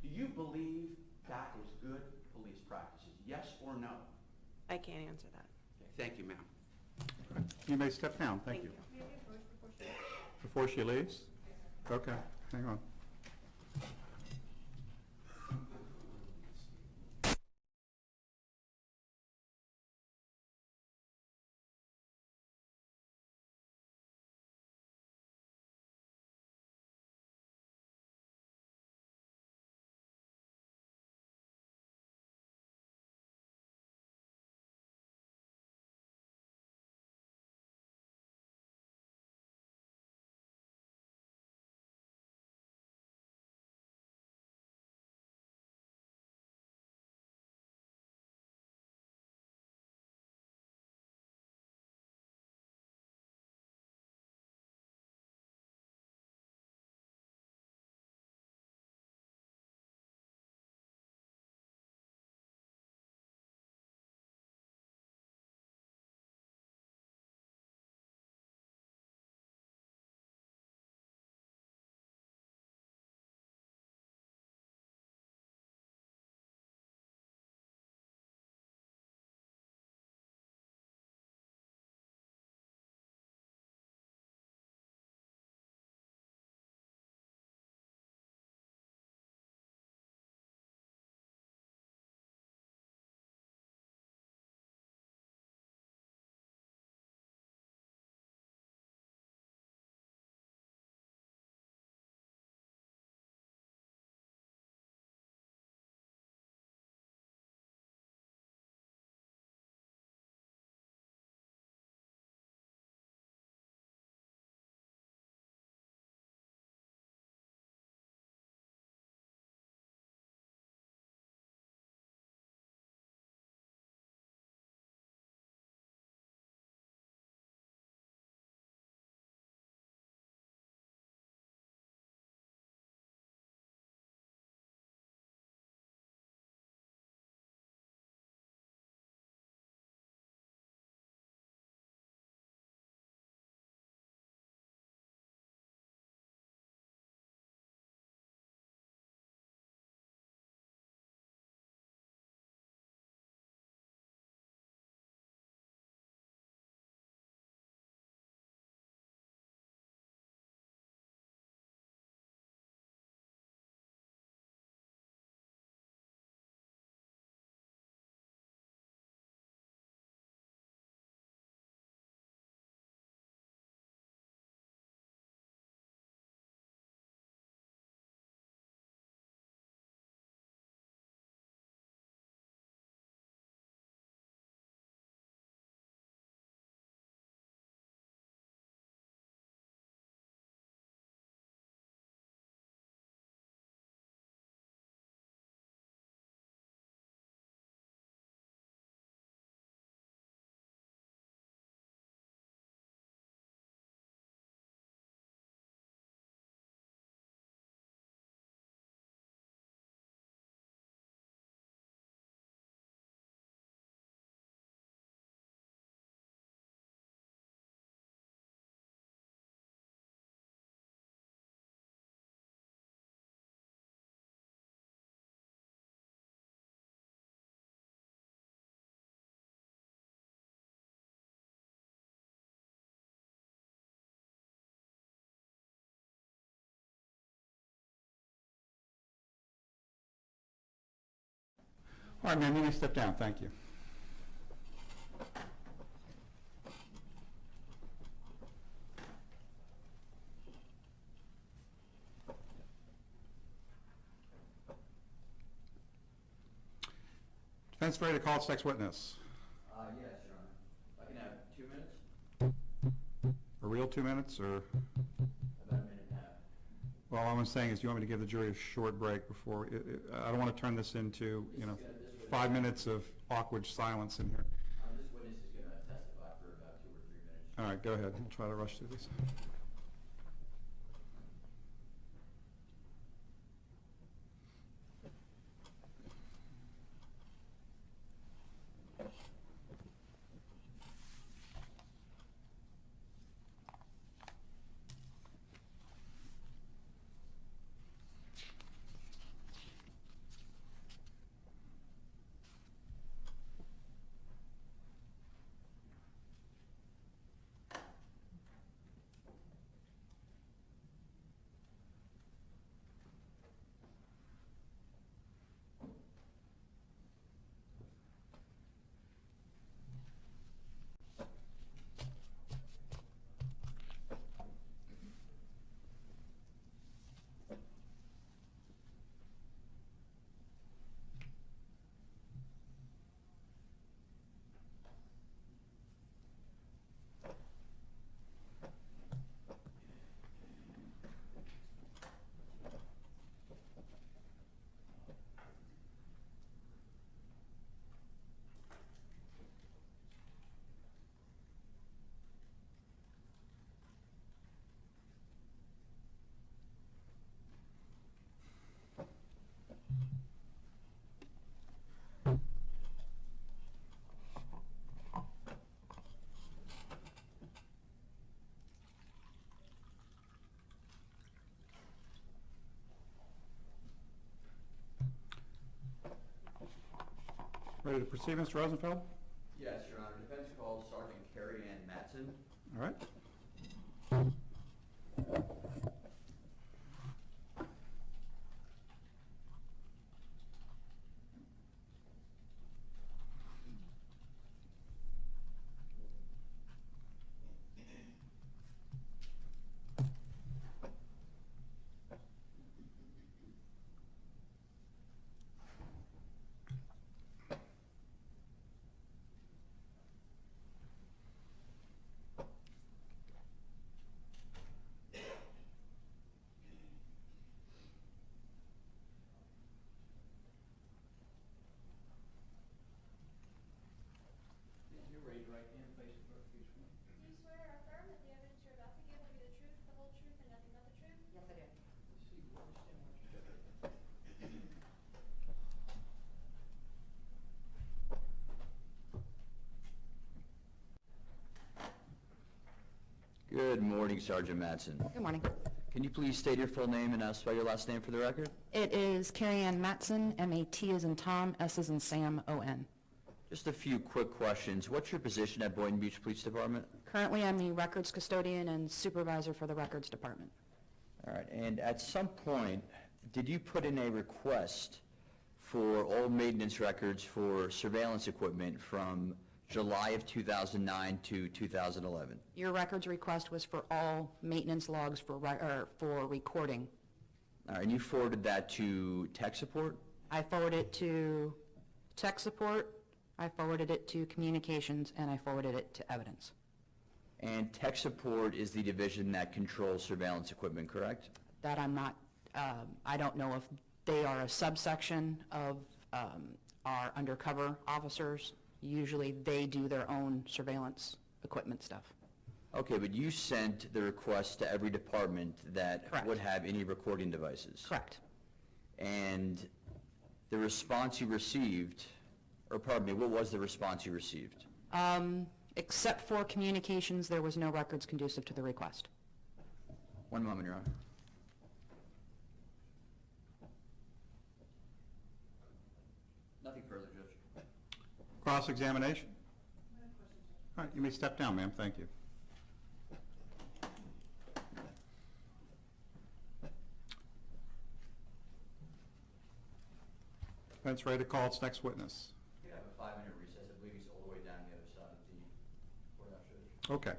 S5: Do you believe that is good police practices? Yes or no?
S4: I can't answer that.
S5: Okay, thank you, ma'am.
S2: You may step down, thank you. Before she leaves? Okay, hang on. All right, ma'am, you may step down. Thank you. Defense ready to call its next witness.
S1: Yes, Your Honor. I can have 2 minutes?
S2: A real 2 minutes, or?
S1: About a minute and a half.
S2: Well, all I'm saying is, do you want me to give the jury a short break before, I don't want to turn this into, 5 minutes of awkward silence in here.
S1: This witness is going to testify for about 2 or 3 minutes.
S2: All right, go ahead. We'll try to rush through these. Ready to proceed, Mr. Rosenfeld?
S1: Yes, Your Honor. Defense calls Sergeant Kerianne Matson.
S2: All right.
S1: You raise your right hand, face the clerk, please.
S6: Do you swear or affirm that the evidence you're about to give will be the truth, the whole truth, and nothing but the truth?
S7: Yes, I do.
S1: Let's see, where we stand with your Good morning, Sergeant Matson.
S7: Good morning.
S1: Can you please state your full name and spell your last name for the record?
S7: It is Kerianne Matson, M-A-T as in Tom, S as in Sam, O-N.
S1: Just a few quick questions. What's your position at Boynton Beach Police Department?
S7: Currently, I'm the records custodian and supervisor for the records department.
S1: All right, and at some point, did you put in a request for all maintenance records for surveillance equipment from July of 2009 to 2011?
S7: Your records request was for all maintenance logs for recording.
S1: All right, and you forwarded that to tech support?
S7: I forwarded it to tech support, I forwarded it to communications, and I forwarded it to evidence.
S1: And tech support is the division that controls surveillance equipment, correct?
S7: That I'm not, I don't know if they are a subsection of our undercover officers. Usually they do their own surveillance equipment stuff.
S1: Okay, but you sent the request to every department that
S7: Correct.
S1: would have any recording devices?
S7: Correct.
S1: And the response you received, or pardon me, what was the response you received?
S7: Except for communications, there was no records conducive to the request.
S1: One moment, Your Honor. Nothing further, Judge.
S2: Cross-examination? All right, you may step down, ma'am. Thank you. and it's ready to call its next witness.
S1: We have a 5-minute recess. I believe he's all the way down the other side of the courthouse.
S2: Okay.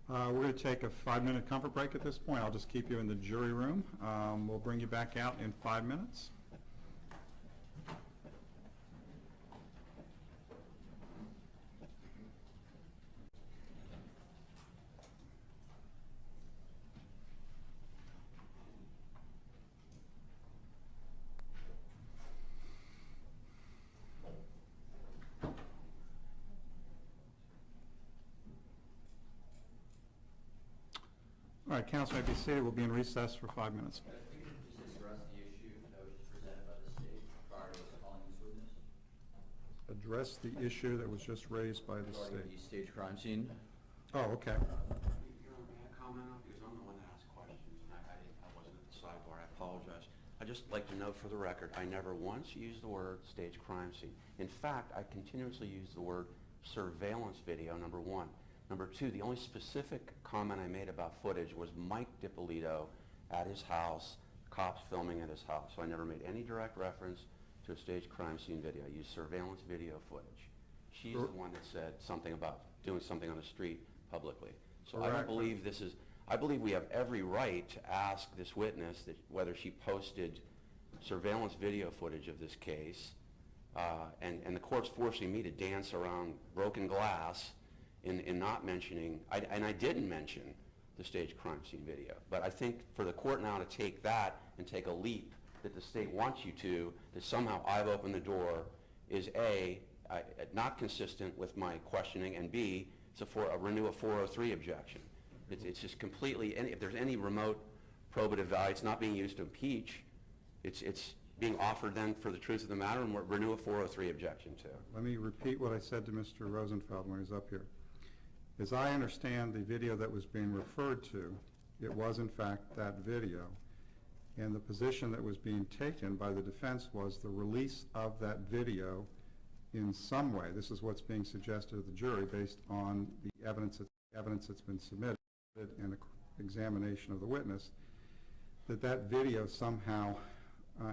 S2: We're going to take a 5-minute comfort break at this point. I'll just keep you in the jury room. We'll bring you back out in 5 minutes. All right, counsel may be seated. We'll be in recess for 5 minutes.
S1: If we could just address the issue that was just presented by the state prior to us calling this witness
S2: Address the issue that was just raised by the
S1: regarding
S2: state.
S1: the staged crime scene.
S2: Oh, okay.
S5: Your Honor, may I comment on, because I'm the one that asked questions, and I wasn't at the sidebar, I apologize. I'd just like to note for the record, I never once used the word stage crime scene. In fact, I continuously use the word surveillance video, number one. Number two, the only specific comment I made about footage was Mike Dippolito at his house, cops filming at his house. So I never made any direct reference to a staged crime scene video. I used surveillance video footage. She's the one that said something about doing something on the street publicly. So I don't believe this is, I believe we have every right to ask this witness that whether she posted surveillance video footage of this case, and the court's forcing me to dance around broken glass in not mentioning, and I didn't mention the staged crime scene video. But I think for the court now to take that and take a leap that the state wants you to, that somehow I've opened the door, is A, not consistent with my questioning, and B, it's a renew a 403 objection. It's just completely, if there's any remote probative value, it's not being used to impeach. It's being offered then for the truth of the matter, and renew a 403 objection to.
S2: Let me repeat what I said to Mr. Rosenfeld when he was up here. As I understand the video that was being referred to, it was in fact that video. And the position that was being taken by the defense was the release of that video in some way. This is what's being suggested to the jury based on the evidence that's been submitted and the examination of the witness, that video somehow,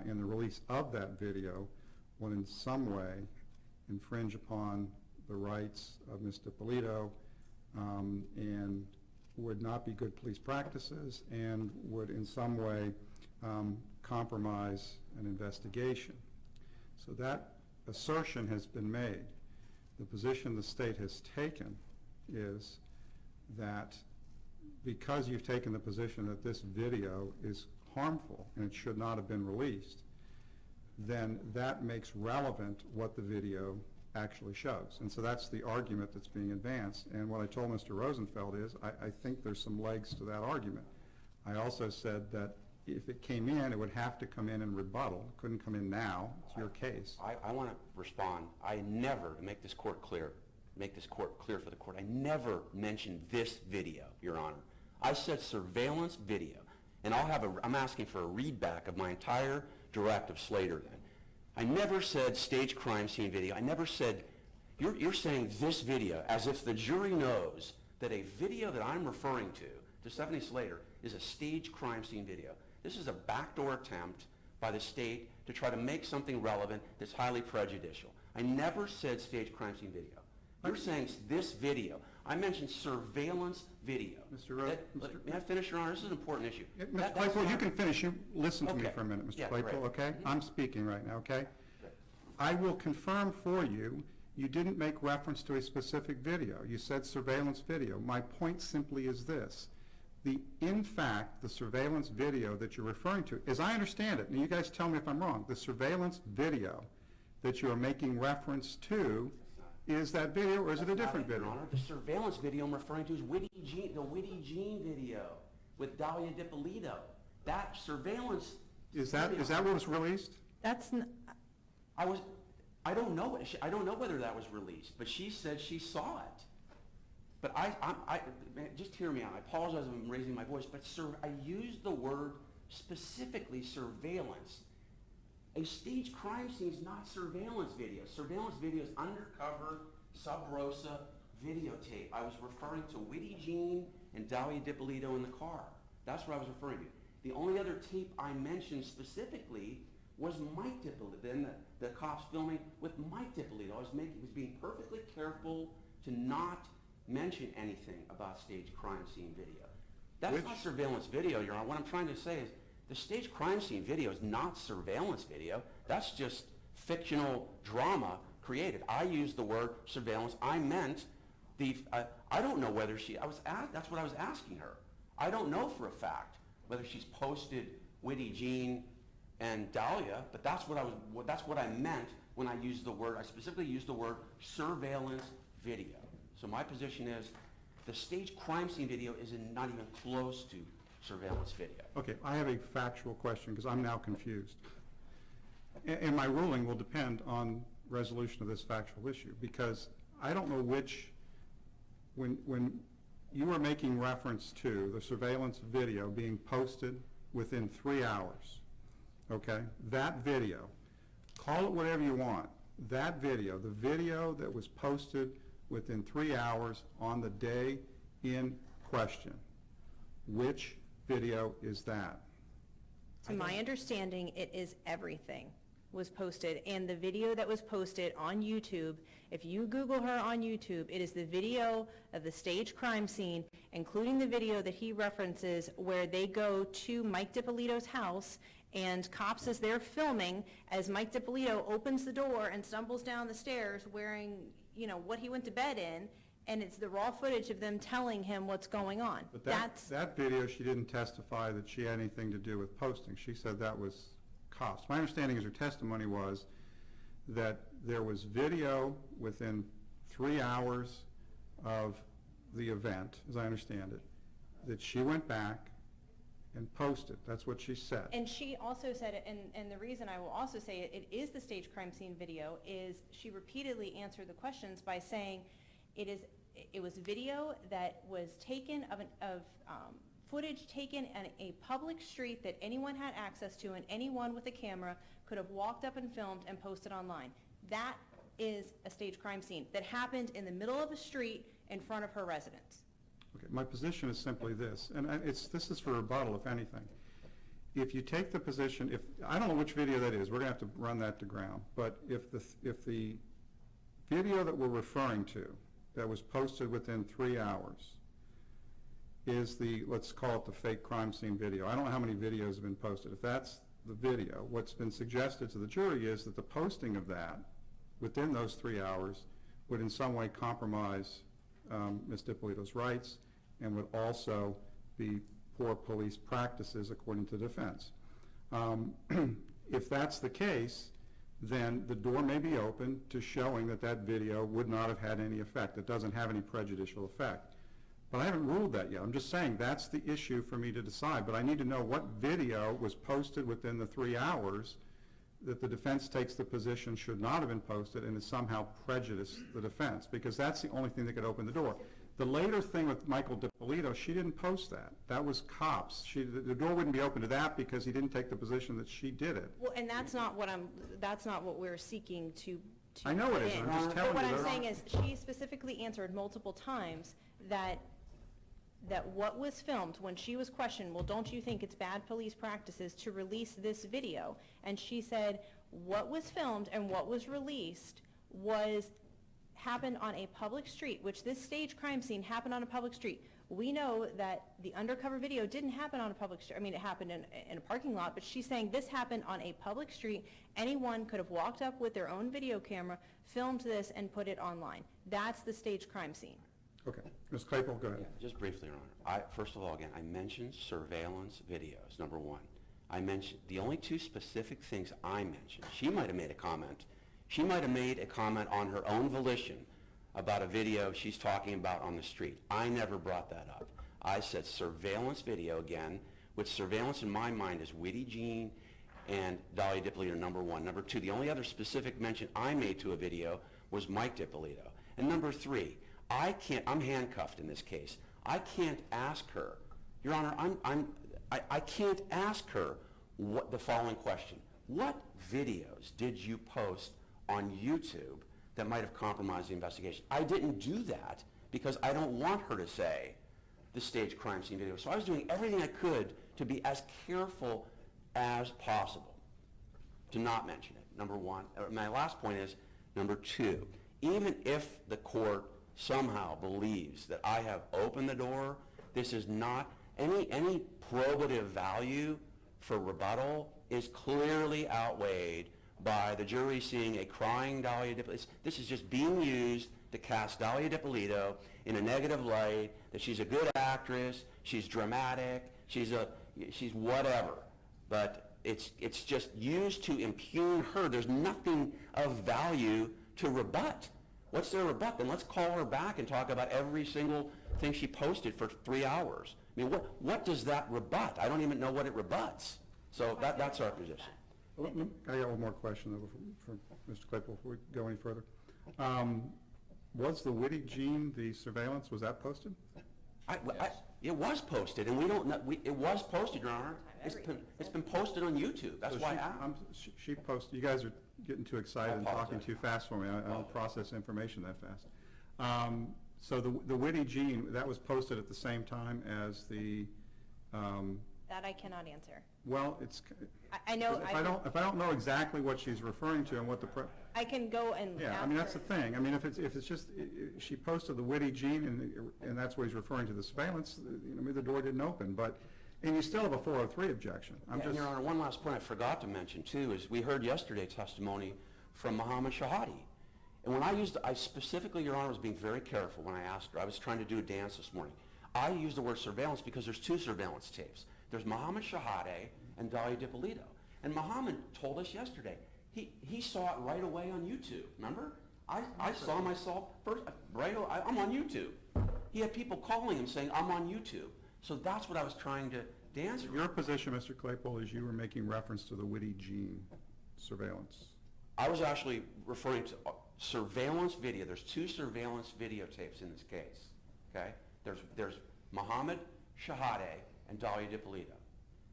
S2: in the release of that video, would in some way infringe upon the rights of Ms. Dippolito, and would not be good police practices, and would in some way compromise an investigation. So that assertion has been made. The position the state has taken is that because you've taken the position that this video is harmful and it should not have been released, then that makes relevant what the video actually shows. And so that's the argument that's being advanced. And what I told Mr. Rosenfeld is I think there's some legs to that argument. I also said that if it came in, it would have to come in and rebuttal. It couldn't come in now. It's your case.
S5: I want to respond. I never, to make this court clear for the court, I never mentioned this video, Your Honor. I said surveillance video. And I'm asking for a readback of my entire direct of Slater then. I never said staged crime scene video. I never said, you're saying this video as if the jury knows that a video that I'm referring to Stephanie Slater, is a staged crime scene video. This is a backdoor attempt by the state to try to make something relevant that's highly prejudicial. I never said staged crime scene video. You're saying this video. I mentioned surveillance video. May I finish, Your Honor? This is an important issue.
S2: Mr. Claypool, you can finish. You listen to me for a minute, Mr.
S5: Yeah,
S2: Claypool,
S5: great.
S2: okay? I'm speaking right now, okay? I will confirm for you, you didn't make reference to a specific video. You said surveillance video. My point simply is this. In fact, the surveillance video that you're referring to, as I understand it, and you guys tell me if I'm wrong, the surveillance video that you are making reference to, is that video, or is it a different video?
S5: Your Honor, the surveillance video I'm referring to is the Witty Jean video with Dalia Dippolito. That surveillance
S2: Is that what was released?
S5: I don't know whether that was released, but she said she saw it. But man, just hear me out. I apologize if I'm raising my voice, but I used the word specifically surveillance. A staged crime scene is not surveillance video. Surveillance video is undercover, sub rosa videotape. I was referring to Witty Jean and Dalia Dippolito in the car. That's what I was referring to. The only other tape I mentioned specifically was Mike Dippolito, then the cops filming with Mike Dippolito. Was being perfectly careful to not mention anything about staged crime scene video. That's not surveillance video, Your Honor. What I'm trying to say is the staged crime scene video is not surveillance video. That's just fictional drama created. I used the word surveillance. I meant I don't know whether that's what I was asking her. I don't know for a fact whether she's posted Witty Jean and Dalia, but that's what I meant when I used the word. I specifically used the word surveillance video. So my position is the staged crime scene video is not even close to surveillance video.
S2: Okay, I have a factual question because I'm now confused. And my ruling will depend on resolution of this factual issue because I don't know when you are making reference to the surveillance video being posted within 3 hours, okay, that video, call it whatever you want, that video, the video that was posted within 3 hours on the day in question, which video is that?
S8: To my understanding, it is everything was posted, and the video that was posted on YouTube, if you Google her on YouTube, it is the video of the staged crime scene, including the video that he references where they go to Mike Dippolito's house and cops as they're filming, as Mike Dippolito opens the door and stumbles down the stairs wearing, what he went to bed in, and it's the raw footage of them telling him what's going on.
S2: But that video, she didn't testify that she had anything to do with posting. She said that was cops. My understanding is her testimony was that there was video within 3 hours of the event, as I understand it, that she went back and posted. That's what she said.
S8: And she also said it, and the reason I will also say it is the staged crime scene video, is she repeatedly answered the questions by saying it was video that was taken of footage taken on a public street that anyone had access to, and anyone with a camera could have walked up and filmed and posted online. That is a staged crime scene that happened in the middle of a street in front of her residence.
S2: Okay, my position is simply this, and this is for rebuttal, if anything. If you take the position, I don't know which video that is, we're going to have to run that to ground, but if the video that we're referring to that was posted within 3 hours is let's call it the fake crime scene video. I don't know how many videos have been posted. If that's the video, what's been suggested to the jury is that the posting of that within those 3 hours would in some way compromise Ms. Dippolito's rights and would also be poor police practices according to defense. If that's the case, then the door may be open to showing that video would not have had any effect. It doesn't have any prejudicial effect. But I haven't ruled that yet. I'm just saying that's the issue for me to decide. But I need to know what video was posted within the 3 hours that the defense takes the position should not have been posted and has somehow prejudiced the defense, because that's the only thing that could open the door. The later thing with Michael Dippolito, she didn't post that. That was cops. The door wouldn't be open to that because he didn't take the position that she did it.
S8: Well, and that's not what we're seeking to
S2: I know it isn't. I'm just telling you.
S8: But what I'm saying is she specifically answered multiple times that what was filmed when she was questioned, well, don't you think it's bad police practices to release this video? And she said what was filmed and what was released happened on a public street, which this staged crime scene happened on a public street. We know that the undercover video didn't happen on a public street. I mean, it happened in a parking lot, but she's saying this happened on a public street. Anyone could have walked up with their own video camera, filmed this, and put it online. That's the staged crime scene.
S2: Okay. Ms. Claypool, go ahead.
S5: Yeah, just briefly, Your Honor. First of all, again, I mentioned surveillance videos, number one. I mentioned the only two specific things I mentioned. She might have made a comment. She might have made a comment on her own volition about a video she's talking about on the street. I never brought that up. I said surveillance video again, which surveillance in my mind is Witty Jean and Dalia Dippolito, number one. Number two, the only other specific mention I made to a video was Mike Dippolito. And number three, I'm handcuffed in this case. I can't ask her, Your Honor, I can't ask her the following question. What videos did you post on YouTube that might have compromised the investigation? I didn't do that because I don't want her to say the staged crime scene video. So I was doing everything I could to be as careful as possible. to not mention it, number one. My last point is, number two, even if the court somehow believes that I have opened the door, this is not, any probative value for rebuttal is clearly outweighed by the jury seeing a crying Dalia Dippolito. This is just being used to cast Dalia Dippolito in a negative light, that she's a good actress, she's dramatic, she's whatever. But it's just used to impugn her. There's nothing of value to rebut. What's there to rebut? Then let's call her back and talk about every single thing she posted for 3 hours. I mean, what does that rebut? I don't even know what it rebuts. So that's our position.
S2: I got one more question though for Mr. Claypool before we go any further. Was the Witty Jean, the surveillance, was that posted?
S5: It was posted, and we don't know. It was posted, Your Honor. It's been posted on YouTube. That's why
S2: she posted. You guys are getting too excited and talking too fast for me. I don't process information that fast. So the Witty Jean, that was posted at the same time as the.
S8: That I cannot answer.
S2: Well, it's.
S8: I know.
S2: If I don't know exactly what she's referring to and what the.
S8: I can go and.
S2: Yeah, I mean that's the thing. I mean if it's just she posted the Witty Jean and that's what he's referring to the surveillance. Maybe the door didn't open, but. And you still have a 403 objection.
S5: Your Honor, one last point I forgot to mention, too, is we heard yesterday testimony from Mohammed Shahadi. And when I specifically, Your Honor, was being very careful when I asked her. I was trying to do a dance this morning. I used the word surveillance because there's two surveillance tapes. There's Mohammed Shahadi and Dalia Dippolito. And Mohammed told us yesterday, he saw it right away on YouTube, remember? I saw myself first, right away, I'm on YouTube. He had people calling him saying, I'm on YouTube. So that's what I was trying to answer.
S2: Your position, Mr. Claypool, is you were making reference to the Witty Jean surveillance.
S5: I was actually referring to surveillance video. There's two surveillance videotapes in this case, okay? There's Mohammed Shahadi and Dalia Dippolito.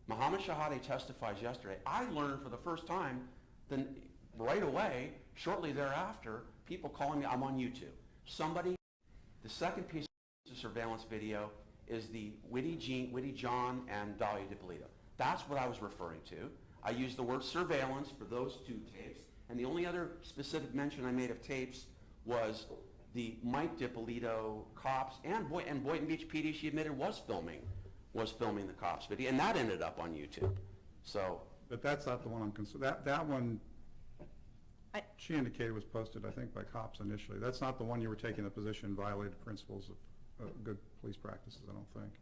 S5: Mohammed Shahadi testifies yesterday. I learned for the first time, then right away, shortly thereafter, people calling me, I'm on YouTube. The second piece of surveillance video is the Witty John and Dalia Dippolito. That's what I was referring to. I used the word surveillance for those two tapes, and the only other specific mention I made of tapes was the Mike Dippolito cops and Boynton Beach PD, she admitted was filming the cops video, and that ended up on YouTube. So,
S2: but that's not the one I'm concerned. That one, she indicated was posted, I think, by cops initially. That's not the one you were taking the position violated principles of good police practices, I don't think.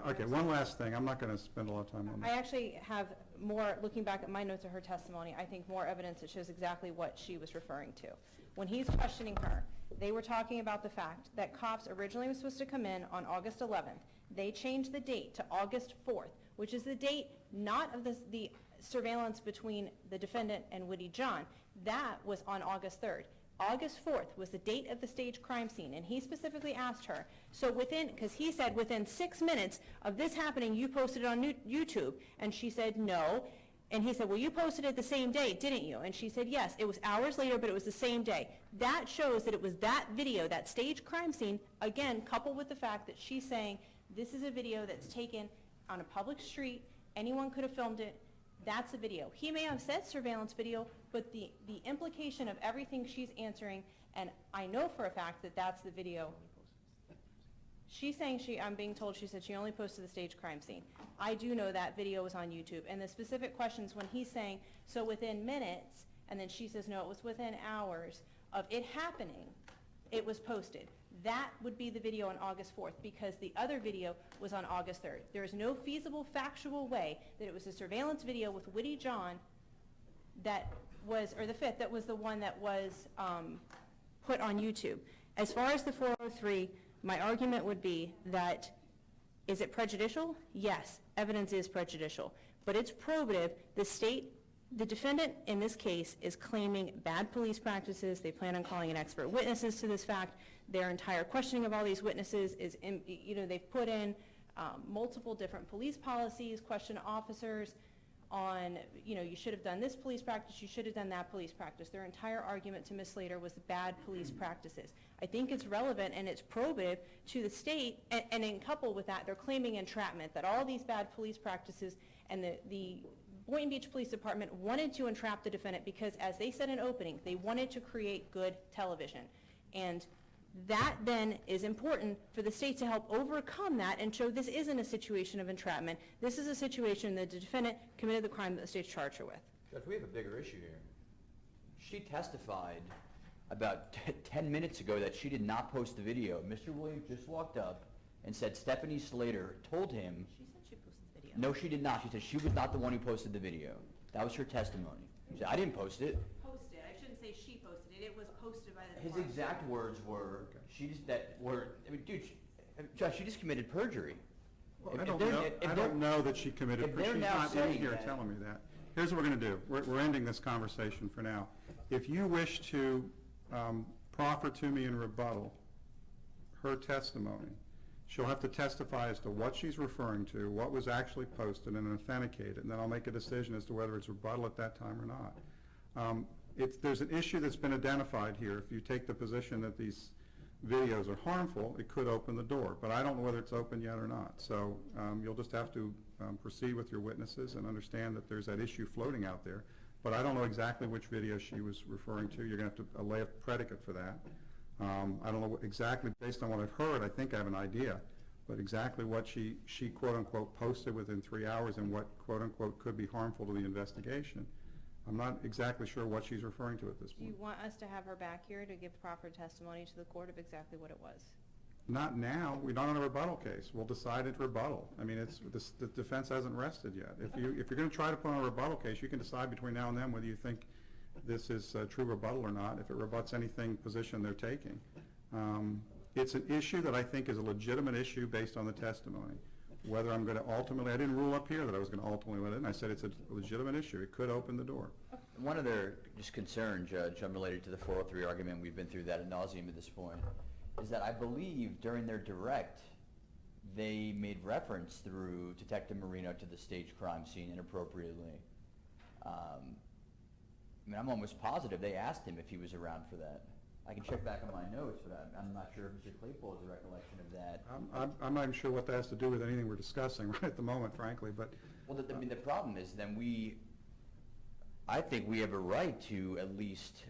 S2: Okay, one last thing. I'm not going to spend a lot of time on that.
S8: I actually have more, looking back at my notes of her testimony, I think more evidence that shows exactly what she was referring to. When he's questioning her, they were talking about the fact that cops originally were supposed to come in on August 11th. They changed the date to August 4th, which is the date not of the surveillance between the defendant and Witty John. That was on August 3rd. August 4th was the date of the staged crime scene, and he specifically asked her, so because he said within 6 minutes of this happening, you posted it on YouTube, and she said no, and he said, well, you posted it the same day, didn't you? And she said, yes, it was hours later, but it was the same day. That shows that it was that video, that staged crime scene, again, coupled with the fact that she's saying, this is a video that's taken on a public street, anyone could have filmed it, that's the video. He may have said surveillance video, but the implication of everything she's answering, and I know for a fact that that's the video. She's saying I'm being told she said she only posted the staged crime scene. I do know that video was on YouTube, and the specific questions when he's saying, so within minutes, and then she says, no, it was within hours of it happening, it was posted. That would be the video on August 4th because the other video was on August 3rd. There is no feasible, factual way that it was a surveillance video with Witty John that was, or the 5th, that was the one that was put on YouTube. As far as the 403, my argument would be that, is it prejudicial? Yes, evidence is prejudicial, but it's probative. The defendant in this case is claiming bad police practices. They plan on calling in expert witnesses to this fact. Their entire questioning of all these witnesses is, they've put in multiple different police policies, question officers on, you should have done this police practice, you should have done that police practice. Their entire argument to Ms. Slater was bad police practices. I think it's relevant and it's probative to the state, and in couple with that, they're claiming entrapment, that all these bad police practices and the Boynton Beach Police Department wanted to entrap the defendant because, as they said in opening, they wanted to create good television. And that then is important for the state to help overcome that and show this isn't a situation of entrapment. This is a situation that the defendant committed the crime that the state's charged her with.
S1: Judge, we have a bigger issue here. She testified about 10 minutes ago that she did not post the video. Mr. Williams just walked up and said Stephanie Slater told him.
S8: She said she posted the video.
S1: No, she did not. She said she was not the one who posted the video. That was her testimony. She said, I didn't post it.
S8: Posted. I shouldn't say she posted it. It was posted by the
S1: His
S8: department.
S1: exact words were, dude, Judge, she just committed perjury.
S2: Well,
S1: If
S2: I
S1: they're-
S2: don't know that she committed,
S1: if they're
S2: she's
S1: now
S2: not in
S1: saying
S2: here
S1: that-
S2: telling me that. Here's what we're going to do. We're ending this conversation for now. If you wish to proffer to me in rebuttal her testimony, she'll have to testify as to what she's referring to, what was actually posted, and authenticate it, and then I'll make a decision as to whether it's rebuttal at that time or not. There's an issue that's been identified here. If you take the position that these videos are harmful, it could open the door, but I don't know whether it's open yet or not. So you'll just have to proceed with your witnesses and understand that there's that issue floating out there. But I don't know exactly which video she was referring to. You're going to have to lay a predicate for that. I don't know exactly, based on what I've heard, I think I have an idea, but exactly what she quote-unquote posted within 3 hours and what quote-unquote could be harmful to the investigation, I'm not exactly sure what she's referring to at this
S8: Do you
S2: point.
S8: want us to have her back here to give proper testimony to the court of exactly what it was?
S2: Not now. We're not on a rebuttal case. We'll decide at rebuttal. I mean, the defense hasn't rested yet. If you're going to try to put on a rebuttal case, you can decide between now and then whether you think this is a true rebuttal or not, if it rebuts anything position they're taking. It's an issue that I think is a legitimate issue based on the testimony. Whether I'm going to ultimately, I didn't rule up here that I was going to ultimately let it in. I said it's a legitimate issue. It could open the door.
S1: One other just concern, Judge, unrelated to the 403 argument, we've been through that ad nauseum at this point, is that I believe during their direct, they made reference through Detective Marino to the staged crime scene inappropriately. I mean, I'm almost positive they asked him if he was around for that. I can check back on my notes, but I'm not sure if Mr. Claypool has a recollection of that.
S2: I'm not even sure what that has to do with anything we're discussing right at the moment, frankly, but...
S1: Well, I mean, the problem is then I think we have a right to at least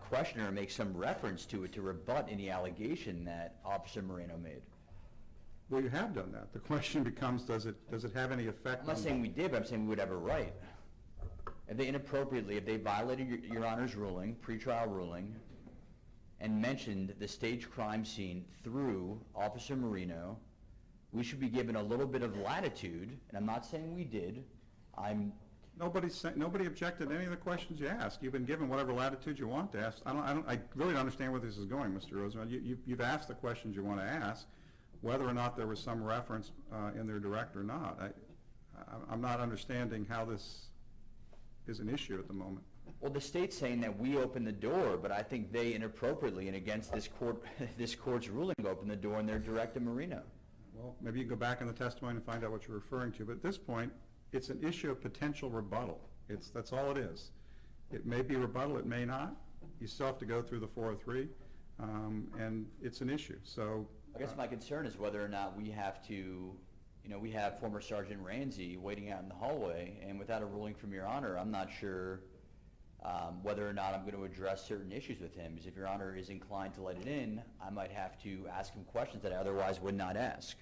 S1: question or make some reference to it to rebut any allegation that Officer Moreno made.
S2: Well, you have done that. The question becomes, does it have any effect
S1: I'm
S2: on...
S1: not saying we did, but I'm saying we would have a right. If they violated Your Honor's ruling, pretrial ruling, and mentioned the staged crime scene through Officer Marino, we should be given a little bit of latitude, and I'm not saying we did.
S2: Nobody objected to any of the questions you asked. You've been given whatever latitude you want to ask. I really don't understand where this is going, Mr. Rosenberg. You've asked the questions you want to ask, whether or not there was some reference in their direct or not. I'm not understanding how this is an issue at the moment.
S1: Well, the state's saying that we opened the door, but I think they inappropriately and against this court's ruling opened the door in their direct to Marino.
S2: Well, maybe you can go back in the testimony and find out what you're referring to. But at this point, it's an issue of potential rebuttal. That's all it is. It may be rebuttal, it may not. You still have to go through the 403, and it's an issue. So
S1: I guess my concern is whether or not we have to, we have former Sergeant Ramsey waiting out in the hallway, and without a ruling from Your Honor, I'm not sure whether or not I'm going to address certain issues with him. Because if Your Honor is inclined to let it in, I might have to ask him questions that I otherwise would not ask.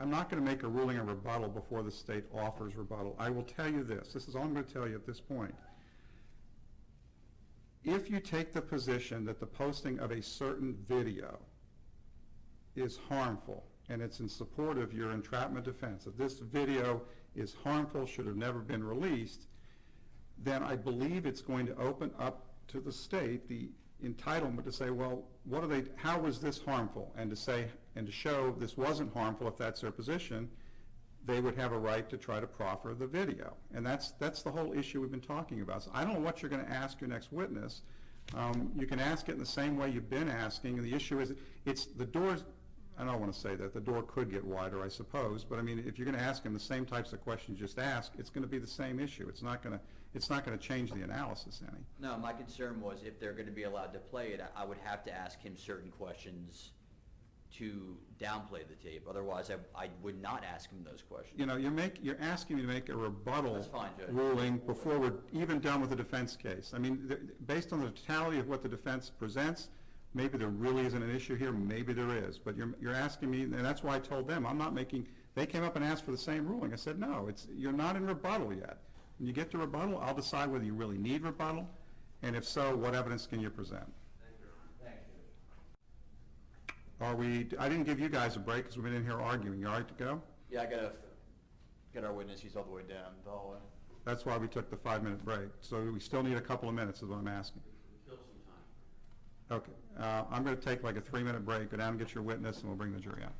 S2: I'm not going to make a ruling on rebuttal before the state offers rebuttal. I will tell you this. This is all I'm going to tell you at this point. If you take the position that the posting of a certain video is harmful, and it's in support of your entrapment defense, that this video is harmful, should have never been released, then I believe it's going to open up to the state the entitlement to say, well, how was this harmful? And to show this wasn't harmful, if that's their position, they would have a right to try to proffer the video. And that's the whole issue we've been talking about. So I don't know what you're going to ask your next witness. You can ask it in the same way you've been asking, and the issue is, the doors, I don't want to say that, the door could get wider, I suppose, but I mean, if you're going to ask him the same types of questions you just asked, it's going to be the same issue. It's not going to change the analysis any.
S1: No, my concern was if they're going to be allowed to play it, I would have to ask him certain questions to downplay the tape. Otherwise, I would not ask him those questions.
S2: You know, you're asking me to make a rebuttal
S1: That's fine, Judge.
S2: ruling before we're even done with the defense case. I mean, based on the totality of what the defense presents, maybe there really isn't an issue here, maybe there is. But you're asking me, and that's why I told them, I'm not making, they came up and asked for the same ruling. I said, no, you're not in rebuttal yet. When you get to rebuttal, I'll decide whether you really need rebuttal, and if so, what evidence can you present? I didn't give you guys a break because we've been in here arguing. You all right to go?
S1: Yeah, I gotta get our witness, he's all the way down the hallway.
S2: That's why we took the 5-minute break. So we still need a couple of minutes is what I'm asking.
S5: Kill some time.
S2: Okay. I'm going to take like a 3-minute break, go down and get your witness, and we'll bring the jury out.